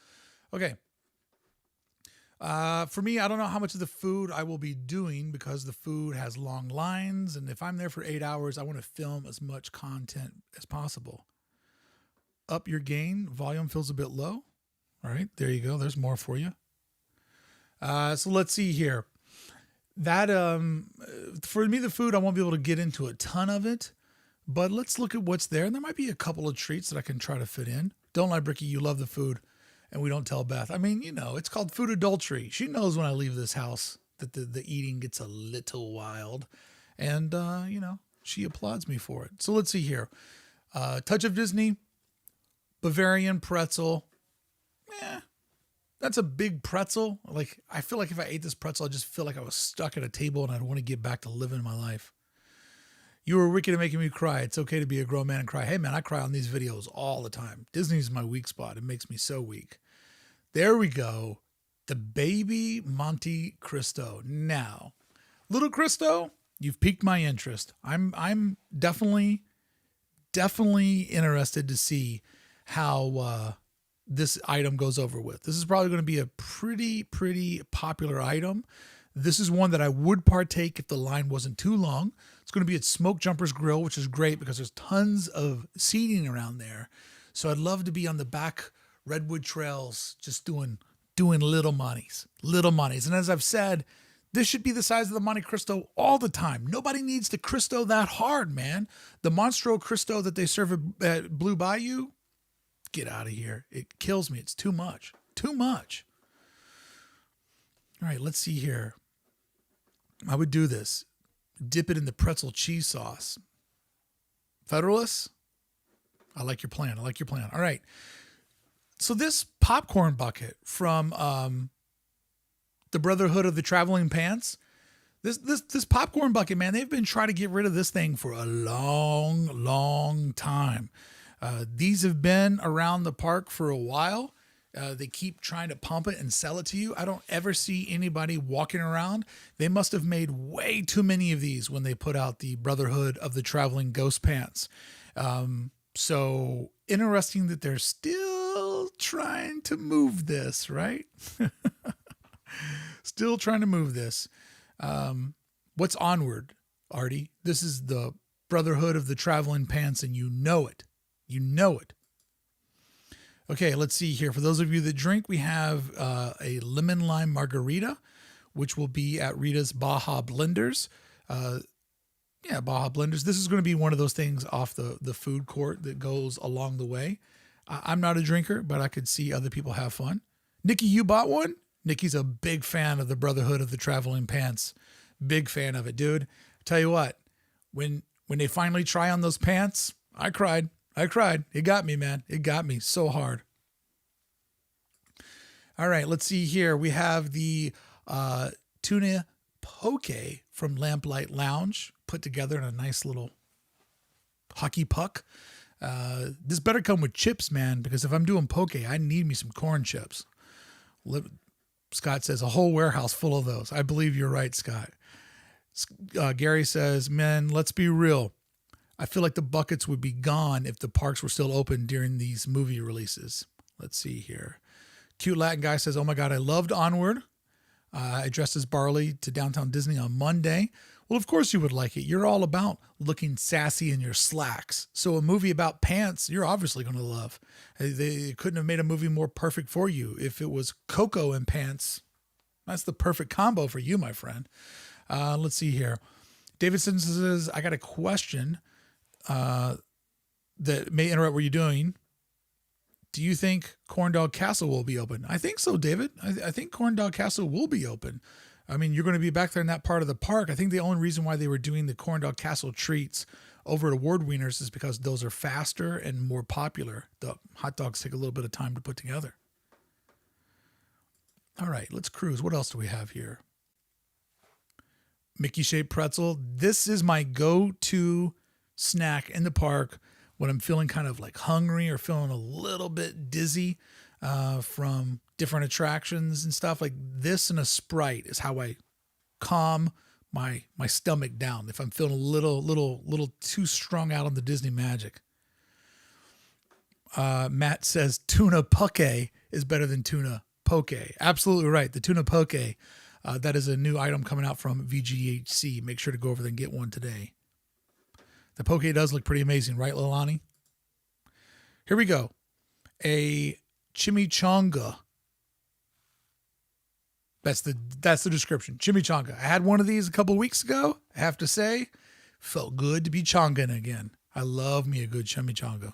Okay. For me, I don't know how much of the food I will be doing because the food has long lines. And if I'm there for 8 hours, I want to film as much content as possible. Up your gain. Volume feels a bit low. All right. There you go. There's more for you. So let's see here. That, for me, the food, I won't be able to get into a ton of it, but let's look at what's there. And there might be a couple of treats that I can try to fit in. Don't lie, Brickey. You love the food. And we don't tell Beth. I mean, you know, it's called food adultery. She knows when I leave this house that the eating gets a little wild. And, you know, she applauds me for it. So let's see here. Touch of Disney, Bavarian pretzel. That's a big pretzel. Like, I feel like if I ate this pretzel, I just feel like I was stuck at a table and I'd want to get back to living my life. You were wicked at making me cry. It's okay to be a grown man and cry. Hey, man, I cry on these videos all the time. Disney's my weak spot. It makes me so weak. There we go. The baby Monte Cristo. Now, little Cristo, you've piqued my interest. I'm definitely interested to see how this item goes over with. This is probably going to be a pretty popular item. This is one that I would partake if the line wasn't too long. It's going to be at Smoke Jumper's Grill, which is great because there's tons of seating around there. So I'd love to be on the back redwood trails just doing little monies. And as I've said, This should be the size of the Monte Cristo all the time. Nobody needs the Cristo that hard, man. The Monstro Cristo that they serve at Blue Bayou, get out of here. It kills me. It's too much. Too much. All right, let's see here. I would do this. Dip it in the pretzel cheese sauce. Federalists? I like your plan. All right. So this popcorn bucket from the Brotherhood of the Traveling Pants, this popcorn bucket, man, they've been trying to get rid of this thing for a long, long time. These have been around the park for a while. They keep trying to pump it and sell it to you. I don't ever see anybody walking around. They must have made way too many of these when they put out the Brotherhood of the Traveling Ghost Pants. So interesting that they're still trying to move this, right? Still trying to move this. What's onward, Artie? This is the Brotherhood of the Traveling Pants, and you know it. You know it. Okay, let's see here. For those of you that drink, we have a lemon lime margarita, which will be at Rita's Baja Blenders. Baja Blenders. This is going to be one of those things off the food court that goes along the way. I'm not a drinker, but I could see other people have fun. Nikki, you bought one? Nikki's a big fan of the Brotherhood of the Traveling Pants. Big fan of it, dude. Tell you what, when they finally try on those pants, I cried. It got me, man. It got me so hard. All right, let's see here. We have the tuna poke from Lamplight Lounge put together in a nice little hockey puck. This better come with chips, man, because if I'm doing poke, I need me some corn chips. Scott says a whole warehouse full of those. I believe you're right, Scott. Gary says, man, let's be real. I feel like the buckets would be gone if the parks were still open during these movie releases. Let's see here. Cute Latin guy says, oh my God, I loved Onward. I dressed as Barley to Downtown Disney on Monday. Well, of course you would like it. You're all about looking sassy in your slacks. So a movie about pants, you're obviously going to love. They couldn't have made a movie more perfect for you. If it was Coco and pants, that's the perfect combo for you, my friend. Let's see here. Davidson says, I got a question that may interrupt what you're doing. Do you think Corn Dog Castle will be open? I think so, David. I think Corn Dog Castle will be open. I mean, you're going to be back there in that part of the park. I think the only reason why they were doing the Corn Dog Castle treats over at Award Wieners is because those are faster and more popular. The hot dogs take a little bit of time to put together. All right, let's cruise. What else do we have here? Mickey shaped pretzel. This is my go-to snack in the park when I'm feeling kind of like hungry or feeling a little bit dizzy from different attractions and stuff. Like this and a Sprite is how I calm my stomach down if I'm feeling a little too strung out on the Disney magic. Matt says tuna poke is better than tuna poke. Absolutely right. The tuna poke, that is a new item coming out from VGHC. Make sure to go over there and get one today. The poke does look pretty amazing, right, Lilani? Here we go. A chimichanga. That's the description. Chimichanga. I had one of these a couple of weeks ago. I have to say, felt good to be chongaing again. I love me a good chimichanga.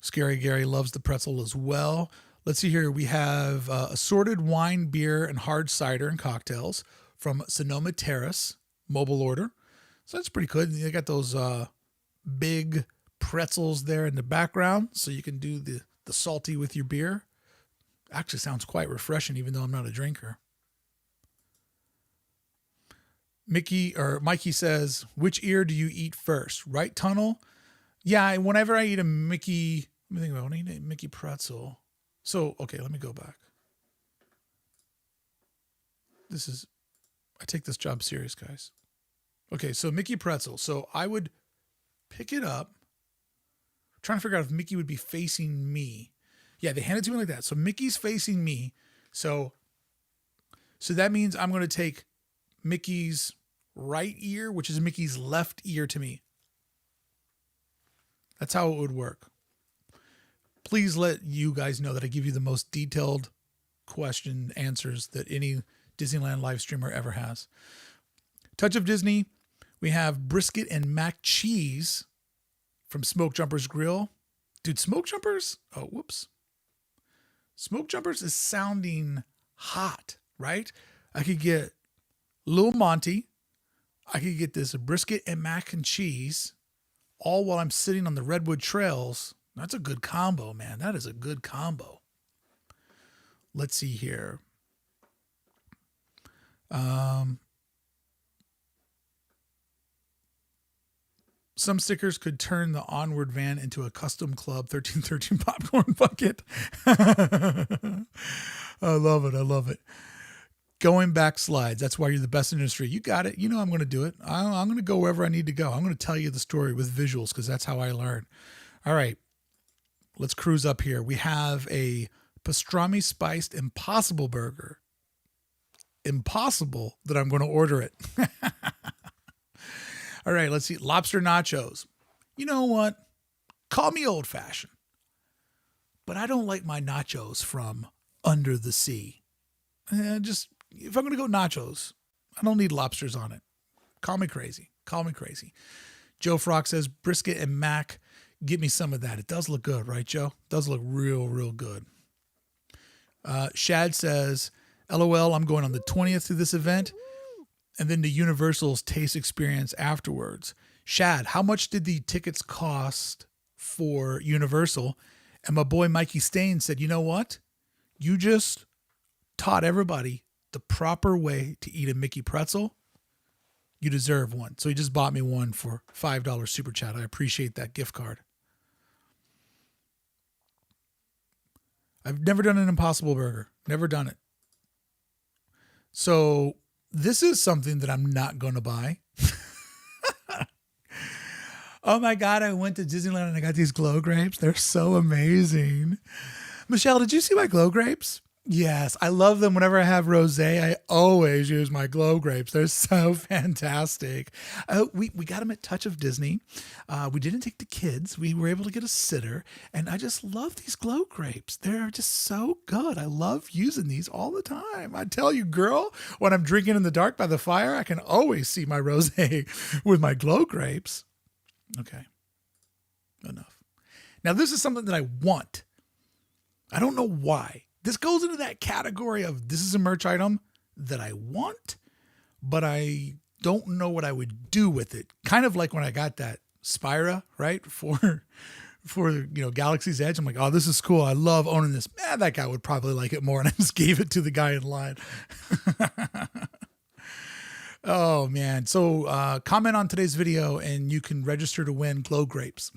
Scary Gary loves the pretzel as well. Let's see here. We have assorted wine, beer, and hard cider and cocktails from Sonoma Terrace. Mobile order. So that's pretty good. They got those big pretzels there in the background so you can do the salty with your beer. Actually sounds quite refreshing even though I'm not a drinker. Mikey says, which ear do you eat first? Right tunnel? Yeah, whenever I eat a Mickey, let me think about it. When I eat a Mickey pretzel. So, okay, let me go back. I take this job serious, guys. Okay, so Mickey pretzel. So I would pick it up. I'm trying to figure out if Mickey would be facing me. Yeah, they hand it to me like that. So Mickey's facing me. So that means I'm going to take Mickey's right ear, which is Mickey's left ear to me. That's how it would work. Please let you guys know that I give you the most detailed question answers that any Disneyland live streamer ever has. Touch of Disney, we have brisket and mac cheese from Smoke Jumpers Grill. Dude, Smoke Jumpers? Oh, whoops. Smoke Jumpers is sounding hot, right? I could get Lil Monty. I could get this brisket and mac and cheese all while I'm sitting on the Redwood Trails. That's a good combo, man. That is a good combo. Let's see here. Some stickers could turn the Onward van into a custom club 1313 popcorn bucket. I love it. I love it. Going back slides. That's why you're the best in the industry. You got it. You know I'm going to do it. I'm going to go wherever I need to go. I'm going to tell you the story with visuals because that's how I learn. All right. Let's cruise up here. We have a pastrami spiced Impossible burger. Impossible that I'm going to order it. All right, let's see. Lobster nachos. You know what? Call me old fashioned, but I don't like my nachos from under the sea. Just if I'm going to go nachos, I don't need lobsters on it. Call me crazy. Call me crazy. Joe Frock says brisket and mac. Give me some of that. It does look good, right, Joe? It does look real, real good. Shad says, LOL, I'm going on the 20th to this event and then the Universal's taste experience afterwards. Shad, how much did the tickets cost for Universal? And my boy Mikey Stain said, you know what? You just taught everybody the proper way to eat a Mickey pretzel. You deserve one. So he just bought me one for $5 super chat. I appreciate that gift card. I've never done an Impossible burger. Never done it. So this is something that I'm not going to buy. Oh my God, I went to Disneyland and I got these glow grapes. They're so amazing. Michelle, did you see my glow grapes? Yes, I love them. Whenever I have rosé, I always use my glow grapes. They're so fantastic. We got them at Touch of Disney. We didn't take the kids. We were able to get a sitter. And I just love these glow grapes. They're just so good. I love using these all the time. I tell you, girl, when I'm drinking in the dark by the fire, I can always see my rosé with my glow grapes. Okay, enough. Now, this is something that I want. I don't know why. This goes into that category of this is a merch item that I want, but I don't know what I would do with it. Kind of like when I got that Spira, right? For Galaxy's Edge. I'm like, oh, this is cool. I love owning this. Man, that guy would probably like it more. And I just gave it to the guy in line. Oh, man. So comment on today's video and you can register to win glow grapes.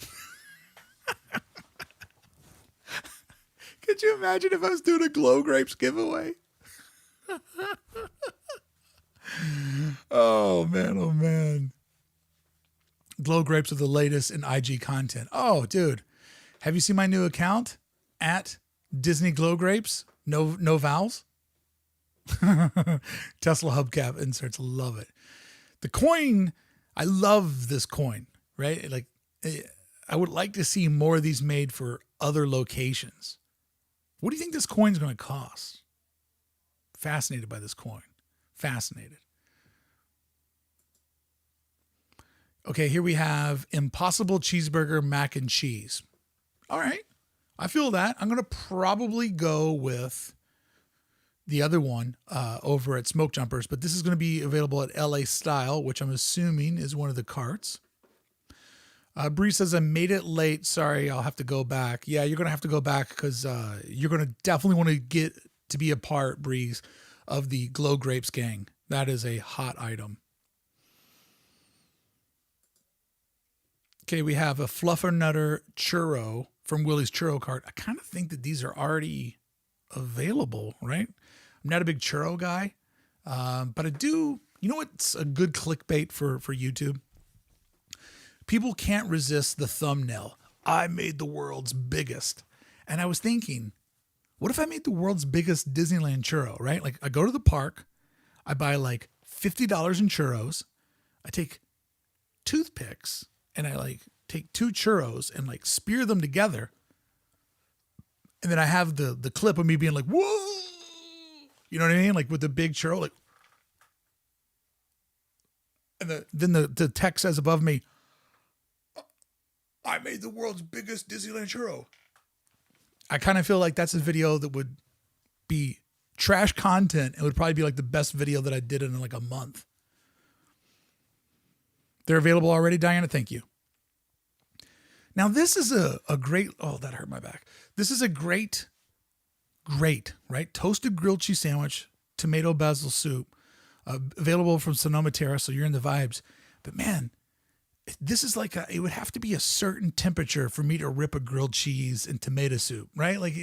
Could you imagine if I was doing a glow grapes giveaway? Oh, man. Oh, man. Glow grapes are the latest in IG content. Oh, dude. Have you seen my new account? At Disney Glow Grapes? No vowels? Tesla hubcap inserts. Love it. The coin, I love this coin, right? Like, I would like to see more of these made for other locations. What do you think this coin's going to cost? Fascinated by this coin. Fascinated. Okay, here we have Impossible Cheeseburger Mac and Cheese. All right. I feel that. I'm going to probably go with the other one over at Smoke Jumpers, but this is going to be available at LA Style, which I'm assuming is one of the carts. Bree says, I made it late. Sorry, I'll have to go back. Yeah, you're going to have to go back because you're going to definitely want to get to be a part, Bree, of the Glow Grapes gang. That is a hot item. Okay, we have a Fluffernutter Churro from Willie's Churro Cart. I kind of think that these are already available, right? I'm not a big churro guy, but I do. You know what's a good clickbait for YouTube? People can't resist the thumbnail. I made the world's biggest. And I was thinking, what if I made the world's biggest Disneyland churro, right? Like I go to the park, I buy like $50 in churros. I take toothpicks and I take 2 churros and spear them together. And then I have the clip of me being like, whoa, You know what I mean? Like with the big churro, like, and then the text says above me, I made the world's biggest Disneyland churro. I kind of feel like that's a video that would be trash content. It would probably be like the best video that I did in like a month. They're available already, Diana. Thank you. Now, this is a great, oh, that hurt my back. This is a great, right? Toasted grilled cheese sandwich, tomato basil soup, available from Sonoma Terra. So you're in the vibes. But man, this is like it would have to be a certain temperature for me to rip a grilled cheese and tomato soup, right? Like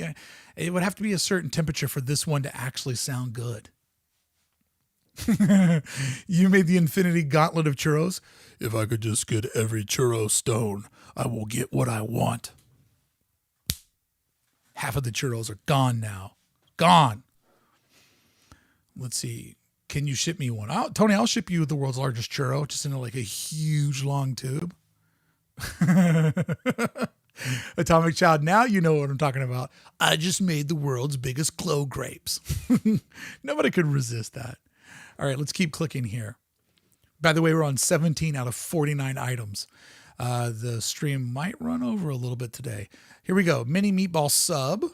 it would have to be a certain temperature for this one to actually sound good. You made the infinity gauntlet of churros. If I could just get every churro stone, I will get what I want. Half of the churros are gone now. Gone. Let's see. Can you ship me one? Tony, I'll ship you the world's largest churro, just in like a huge long tube. Atomic Child, now you know what I'm talking about. I just made the world's biggest glow grapes. Nobody could resist that. All right, let's keep clicking here. By the way, we're on 17 out of 49 items. The stream might run over a little bit today. Here we go. Mini meatball sub.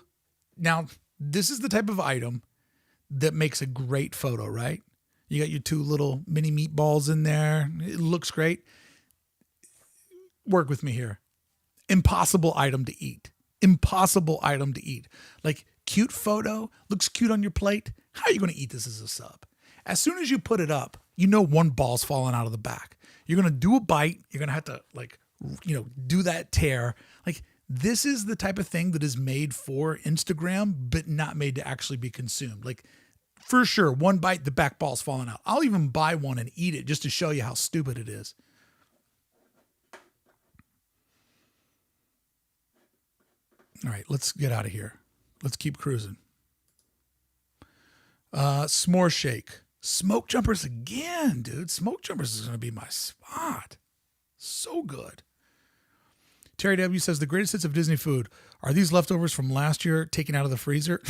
Now, this is the type of item that makes a great photo, right? You got your two little mini meatballs in there. It looks great. Work with me here. Impossible item to eat. Impossible item to eat. Like, cute photo, looks cute on your plate. How are you going to eat this as a sub? As soon as you put it up, you know one ball's falling out of the back. You're going to do a bite. You're going to have to, like, do that tear. Like, this is the type of thing that is made for Instagram, but not made to actually be consumed. Like, for sure, one bite, the back ball's falling out. I'll even buy one and eat it just to show you how stupid it is. All right, let's get out of here. Let's keep cruising. S'more shake. Smoke jumpers again, dude. Smoke jumpers is going to be my spot. So good. Terry W. says, the greatest hits of Disney food. Are these leftovers from last year taken out of the freezer?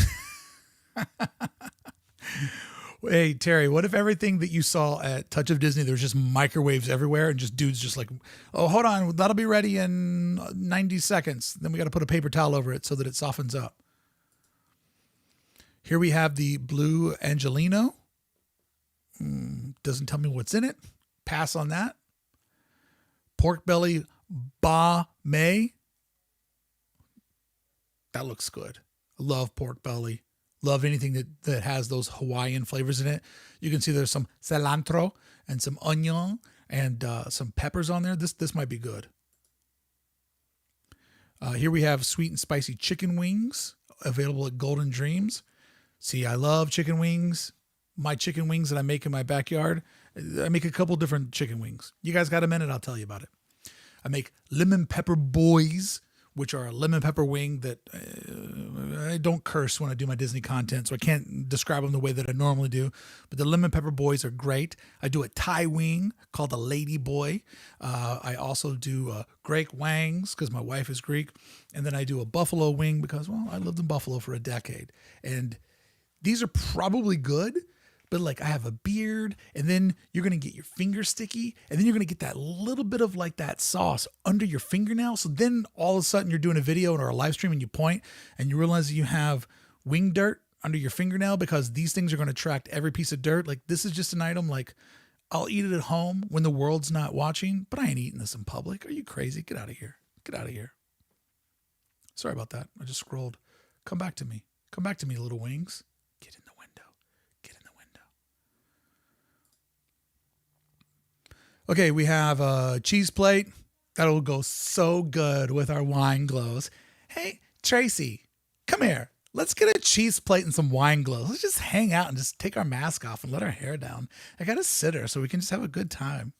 Hey, Terry, what if everything that you saw at Touch of Disney, there was just microwaves everywhere and just dudes just like, oh, hold on, that'll be ready in 90 seconds. Then we got to put a paper towel over it so that it softens up. Here we have the blue Angelino. Doesn't tell me what's in it. Pass on that. Pork belly ba may. That looks good. I love pork belly. Love anything that has those Hawaiian flavors in it. You can see there's some cilantro and some onion and some peppers on there. This might be good. Here we have sweet and spicy chicken wings available at Golden Dreams. See, I love chicken wings. My chicken wings that I make in my backyard, I make a couple different chicken wings. You guys got a minute? I'll tell you about it. I make lemon pepper boys, which are a lemon pepper wing that I don't curse when I do my Disney content, so I can't describe them the way that I normally do. But the lemon pepper boys are great. I do a Thai wing called a Lady Boy. I also do Greek wangs because my wife is Greek. And then I do a buffalo wing because, well, I lived in Buffalo for a decade. And these are probably good. But like I have a beard, and then you're going to get your finger sticky, and then you're going to get that little bit of like that sauce under your fingernail. So then all of a sudden you're doing a video or a live stream and you point and you realize that you have wing dirt under your fingernail because these things are going to attract every piece of dirt. Like this is just an item like I'll eat it at home when the world's not watching, but I ain't eating this in public. Are you crazy? Get out of here. Get out of here. Sorry about that. I just scrolled. Come back to me. Come back to me, little wings. Get in the window. Get in the window. Okay, we have a cheese plate. That'll go so good with our wine glows. Hey, Tracy, come here. Let's get a cheese plate and some wine glows. Let's just hang out and just take our mask off and let our hair down. I got a sitter so we can just have a good time.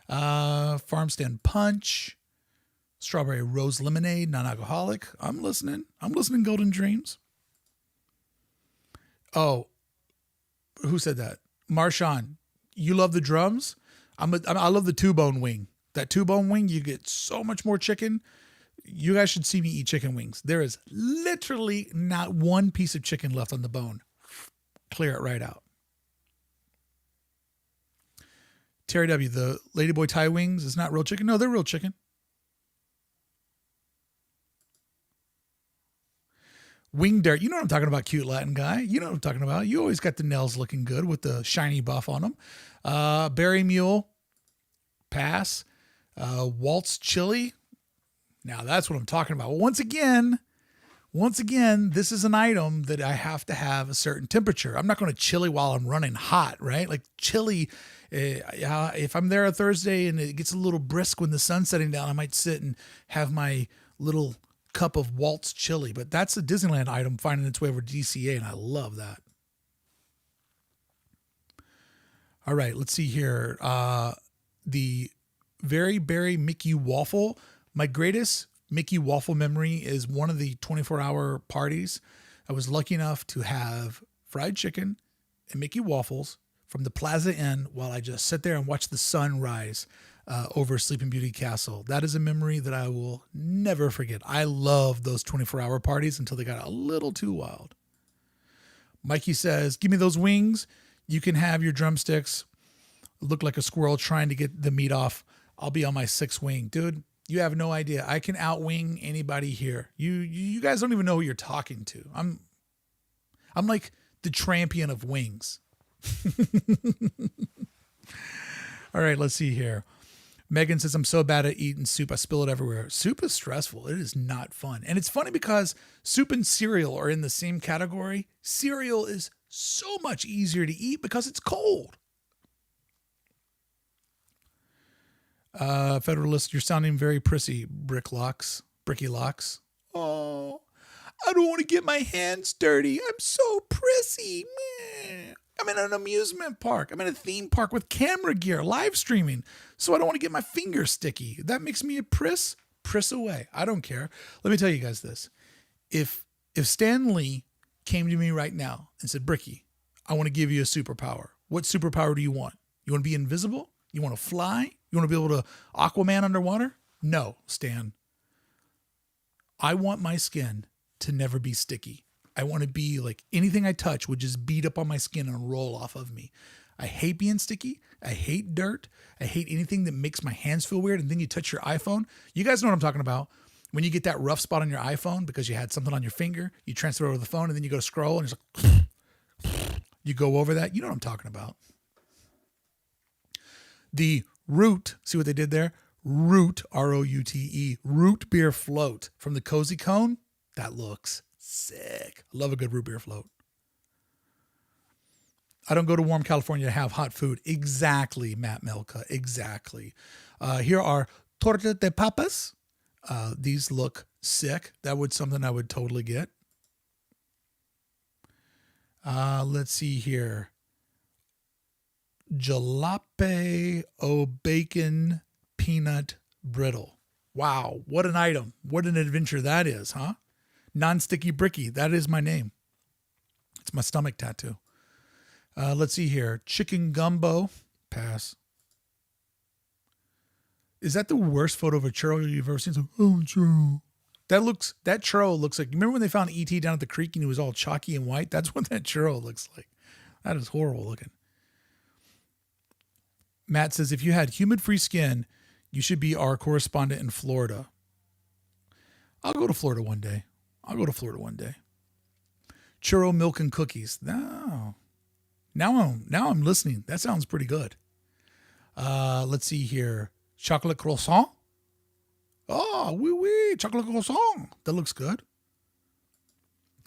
Farm stand punch. Strawberry rose lemonade, non-alcoholic. I'm listening. Golden Dreams. Oh, who said that? Marshawn, you love the drums? I love the two-bone wing. That two-bone wing, you get so much more chicken. You guys should see me eat chicken wings. There is literally not one piece of chicken left on the bone. Clear it right out. Terry W., the Ladyboy Thai wings is not real chicken. No, they're real chicken. Wing Dirt. You know what I'm talking about, cute Latin guy. You know what I'm talking about. You always got the nails looking good with the shiny buff on them. Berry Mule. Pass. Waltz Chili. Now that's what I'm talking about. Once again, this is an item that I have to have a certain temperature. I'm not going to chili while I'm running hot, right? Like chili, if I'm there a Thursday and it gets a little brisk when the sun's setting down, I might sit and have my little cup of Waltz chili. But that's a Disneyland item finding its way over to DCA, and I love that. All right, let's see here. The Very Berry Mickey Waffle. My greatest Mickey Waffle memory is one of the 24-hour parties. I was lucky enough to have fried chicken and Mickey waffles from the Plaza Inn while I just sit there and watch the sun rise over Sleeping Beauty Castle. That is a memory that I will never forget. I loved those 24-hour parties until they got a little too wild. Mikey says, give me those wings. You can have your drumsticks. Look like a squirrel trying to get the meat off. I'll be on my 6th wing. Dude, you have no idea. I can outwing anybody here. You guys don't even know who you're talking to. I'm like the Trampion of wings. All right, let's see here. Megan says, I'm so bad at eating soup. I spill it everywhere. Soup is stressful. It is not fun. And it's funny because soup and cereal are in the same category. Cereal is so much easier to eat because it's cold. Federalist, you're sounding very prissy, Bricky Locks. Oh, I don't want to get my hands dirty. I'm so prissy. Meh. I'm in an amusement park. I'm in a theme park with camera gear, live streaming. So I don't want to get my fingers sticky. That makes me a priss away. I don't care. Let me tell you guys this. If Stan Lee came to me right now and said, Bricky, I want to give you a superpower. What superpower do you want? You want to be invisible? You want to fly? You want to be able to Aquaman underwater? No, Stan. I want my skin to never be sticky. I want to be like anything I touch would just beat up on my skin and roll off of me. I hate being sticky. I hate dirt. I hate anything that makes my hands feel weird. And then you touch your iPhone. You guys know what I'm talking about. When you get that rough spot on your iPhone because you had something on your finger, you transfer it over the phone and then you go to scroll and it's like, you go over that. You know what I'm talking about. The Root, see what they did there? Root, R-O-U-T-E, root beer float from the Cozy Cone. That looks sick. I love a good root beer float. I don't go to warm California to have hot food. Exactly, Matt Melka. Exactly. Here are torta de papas. These look sick. That would something I would totally get. Let's see here. Jalapeno bacon peanut brittle. Wow, what an item. What an adventure that is, huh? Non-sticky Bricky. That is my name. It's my stomach tattoo. Let's see here. Chicken gumbo. Pass. Is that the worst photo of a churro you've ever seen? It's like, oh, churro. That churro looks like, you remember when they found E.T. down at the creek and he was all chalky and white? That's what that churro looks like. That is horrible looking. Matt says, if you had humid-free skin, you should be our correspondent in Florida. I'll go to Florida one day. Churro milk and cookies. No. Now I'm listening. That sounds pretty good. Let's see here. Chocolate croissant. Oh, oui, chocolate croissant. That looks good.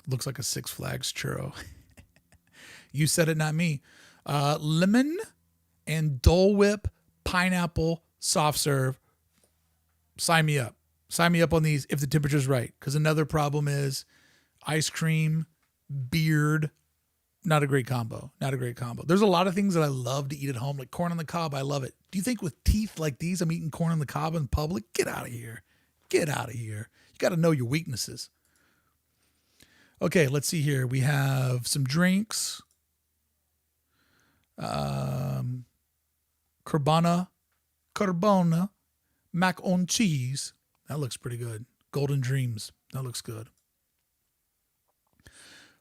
Looks like a Six Flags churro. You said it, not me. Lemon and Dole Whip pineapple soft serve. Sign me up. Sign me up on these if the temperature's right. Because another problem is ice cream, beard. Not a great combo. There's a lot of things that I love to eat at home, like corn on the cob. I love it. Do you think with teeth like these, I'm eating corn on the cob in public? Get out of here. You got to know your weaknesses. Okay, let's see here. We have some drinks. Carbona, mac on cheese. That looks pretty good. Golden Dreams. That looks good.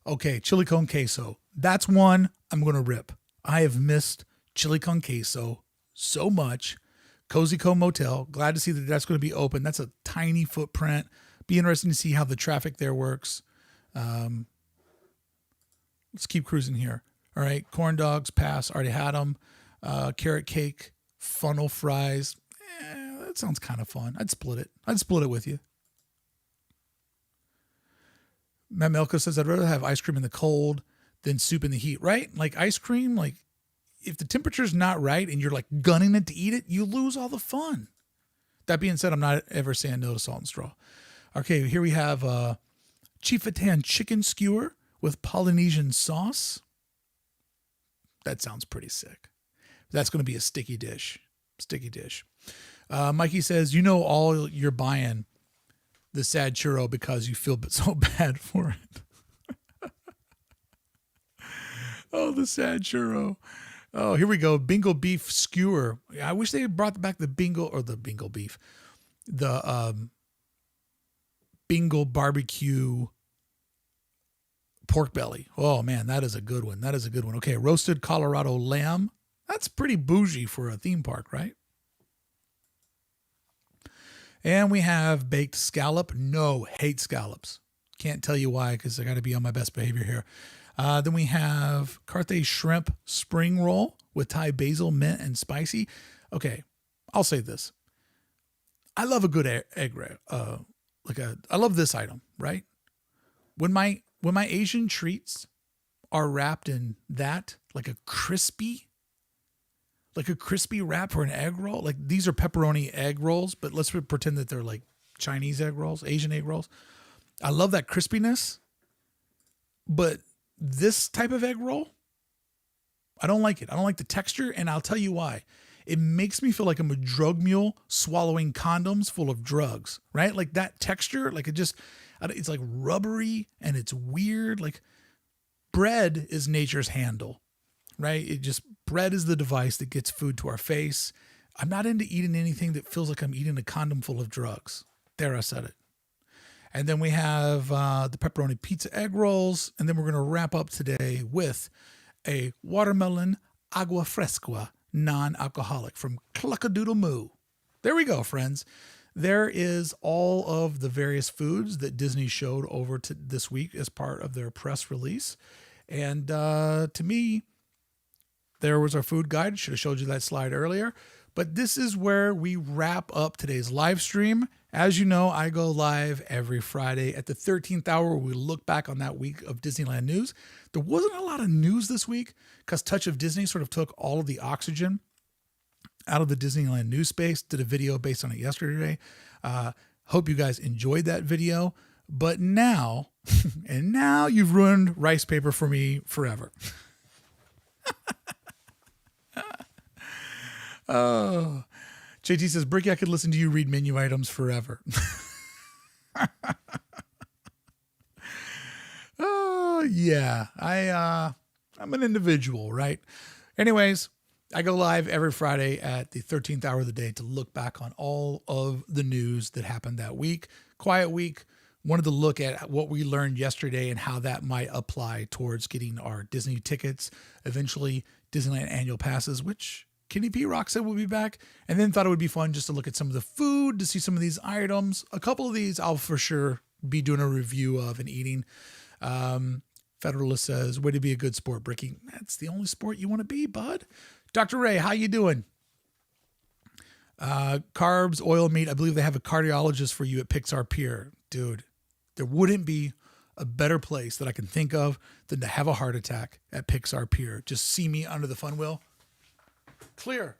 Okay, chili con queso. That's one I'm going to rip. I have missed chili con queso so much. Cozy Cove Motel. Glad to see that that's going to be open. That's a tiny footprint. Be interesting to see how the traffic there works. Let's keep cruising here. All right, corn dogs, pass. Already had them. Carrot cake, funnel fries. That sounds kind of fun. I'd split it. I'd split it with you. Matt Melko says, I'd rather have ice cream in the cold than soup in the heat, right? Like ice cream, like if the temperature's not right and you're like gunning it to eat it, you lose all the fun. That being said, I'm not ever saying no to salt and straw. Okay, here we have Chiffon chicken skewer with Polynesian sauce. That sounds pretty sick. That's going to be a sticky dish. Sticky dish. Mikey says, you know all you're buying the sad churro because you feel so bad for it. Oh, the sad churro. Oh, here we go. Bingo beef skewer. I wish they had brought back the bingo beef. The bingo barbecue pork belly. Oh man, that is a good one. That is a good one. Okay, roasted Colorado lamb. That's pretty bougie for a theme park, right? And we have baked scallop. No, hate scallops. Can't tell you why because I got to be on my best behavior here. Then we have Carthay shrimp spring roll with Thai basil, mint, and spicy. Okay, I'll say this. I love a good egg roll. I love this item, right? When my Asian treats are wrapped in that, like a crispy wrap for an egg roll. Like these are pepperoni egg rolls, but let's pretend that they're like Chinese egg rolls, Asian egg rolls. I love that crispiness, but this type of egg roll, I don't like it. I don't like the texture, and I'll tell you why. It makes me feel like I'm a drug mule swallowing condoms full of drugs, right? Like that texture, like it's like rubbery and it's weird. Like bread is nature's handle, right? Bread is the device that gets food to our face. I'm not into eating anything that feels like I'm eating a condom full of drugs. There, I said it. And then we have the pepperoni pizza egg rolls. And then we're going to wrap up today with a watermelon agua fresca non-alcoholic from Cluckadoodle Moo. There we go, friends. There is all of the various foods that Disney showed over to this week as part of their press release. And to me, there was our food guide. Should have showed you that slide earlier. But this is where we wrap up today's live stream. As you know, I go live every Friday at the 13th hour where we look back on that week of Disneyland news. There wasn't a lot of news this week because Touch of Disney sort of took all of the oxygen out of the Disneyland news space, did a video based on it yesterday. Hope you guys enjoyed that video. But now, and now you've ruined rice paper for me forever. Oh, JT says, Brickey, I could listen to you read menu items forever. Oh, yeah. I'm an individual, right? Anyways, I go live every Friday at the 13th hour of the day to look back on all of the news that happened that week. Quiet week. Wanted to look at what we learned yesterday and how that might apply towards getting our Disney tickets, eventually Disneyland Annual Passes, which Kenny P. Rock said we'll be back, and then thought it would be fun just to look at some of the food, to see some of these items. A couple of these I'll for sure be doing a review of and eating. Federalist says, way to be a good sport, Brickey. That's the only sport you want to be, bud. Dr. Ray, how you doing? Carbs, oil, meat. I believe they have a cardiologist for you at Pixar Pier. Dude, there wouldn't be a better place that I can think of than to have a heart attack at Pixar Pier. Just see me under the fun wheel. Clear.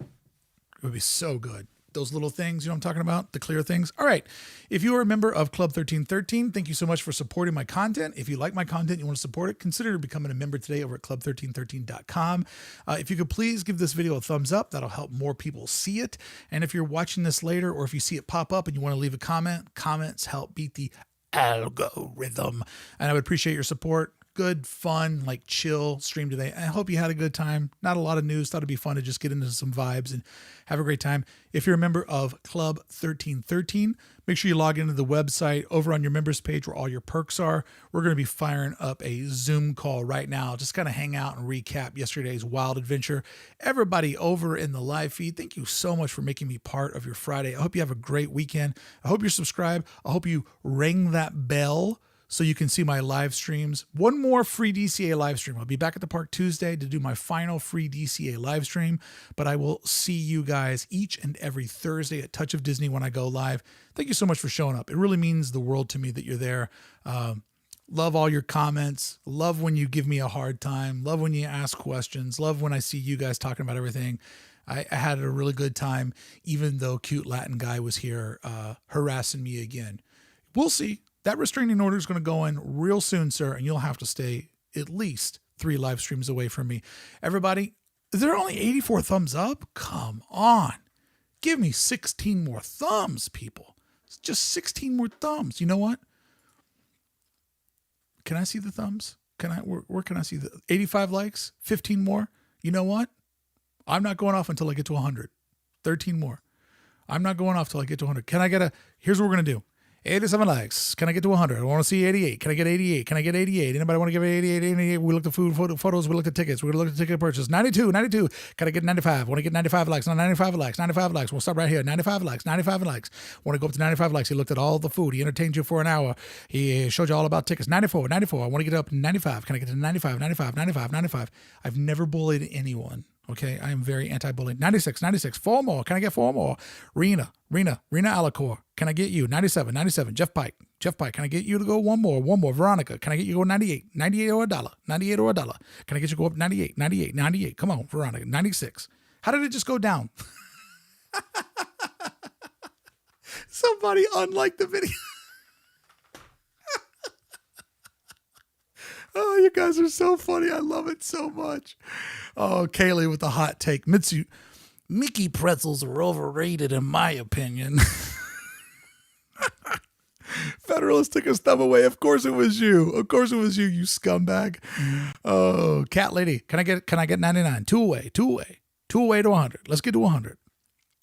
It would be so good. Those little things, you know what I'm talking about? The clear things. All right. If you are a member of Club 1313, thank you so much for supporting my content. If you like my content, you want to support it, consider becoming a member today over at club1313.com. If you could please give this video a thumbs up, that'll help more people see it. And if you're watching this later, or if you see it pop up and you want to leave a comment, comments help beat the algorithm. And I would appreciate your support. good, fun, like chill stream today. I hope you had a good time. Not a lot of news. Thought it'd be fun to just get into some vibes and have a great time. If you're a member of Club 1313, make sure you log into the website over on your members page where all your perks are. We're going to be firing up a Zoom call right now. Just kind of hang out and recap yesterday's wild adventure. Everybody over in the live feed, thank you so much for making me part of your Friday. I hope you have a great weekend. I hope you're subscribed. I hope you ring that bell so you can see my live streams. One more free DCA live stream. I'll be back at the park Tuesday to do my final free DCA live stream, but I will see you guys each and every Thursday at Touch of Disney when I go live. Thank you so much for showing up. It really means the world to me that you're there. Love all your comments. Love when you give me a hard time. Love when you ask questions. Love when I see you guys talking about everything. I had a really good time, even though cute Latin guy was here harassing me again. We'll see. That restraining order is going to go in real soon, sir, and you'll have to stay at least 3 live streams away from me. Everybody, is there only 84 thumbs up? Come on. Give me 16 more thumbs, people. It's just 16 more thumbs. You know what? Can I see the thumbs? Where can I see the 85 likes? 15 more? You know what? I'm not going off until I get to 100. 13 more. I'm not going off till I get to 100. Can I get here's what we're going to do. 87 likes. Can I get to 100? I want to see 88. Can I get 88? Can I get 88? Anybody want to give it 88? 88? We looked at food photos. We looked at tickets. We're going to look at ticket purchase. 92. Can I get 95? I want to get 95 likes. No, 95 likes. 95 likes. We'll stop right here. 95 likes. 95 likes. Want to go up to 95 likes. He looked at all the food. He entertained you for an hour. He showed you all about tickets. 94. I want to get up to 95. Can I get to 95? 95. I've never bullied anyone. Okay, I am very anti-bullying. 96, 4 more. Can I get 4 more? Rena Alacor. Can I get you? 97, Jeff Pike. Can I get you to go 1 more? Veronica. Can I get you to go 98 or $1? 98 or $1. Can I get you to go up 98? Come on, Veronica. 96. How did it just go down? Somebody unliked the video. Oh, you guys are so funny. I love it so much. Oh, Kaylee with the hot take. Mickey pretzels are overrated in my opinion. Federalist took his thumb away. Of course it was you. You scumbag. Oh, cat lady. Can I get 99? Two away to 100. Let's get to 100.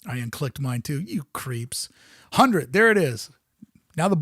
I unclicked mine too. You creeps. 100. There it is. Now the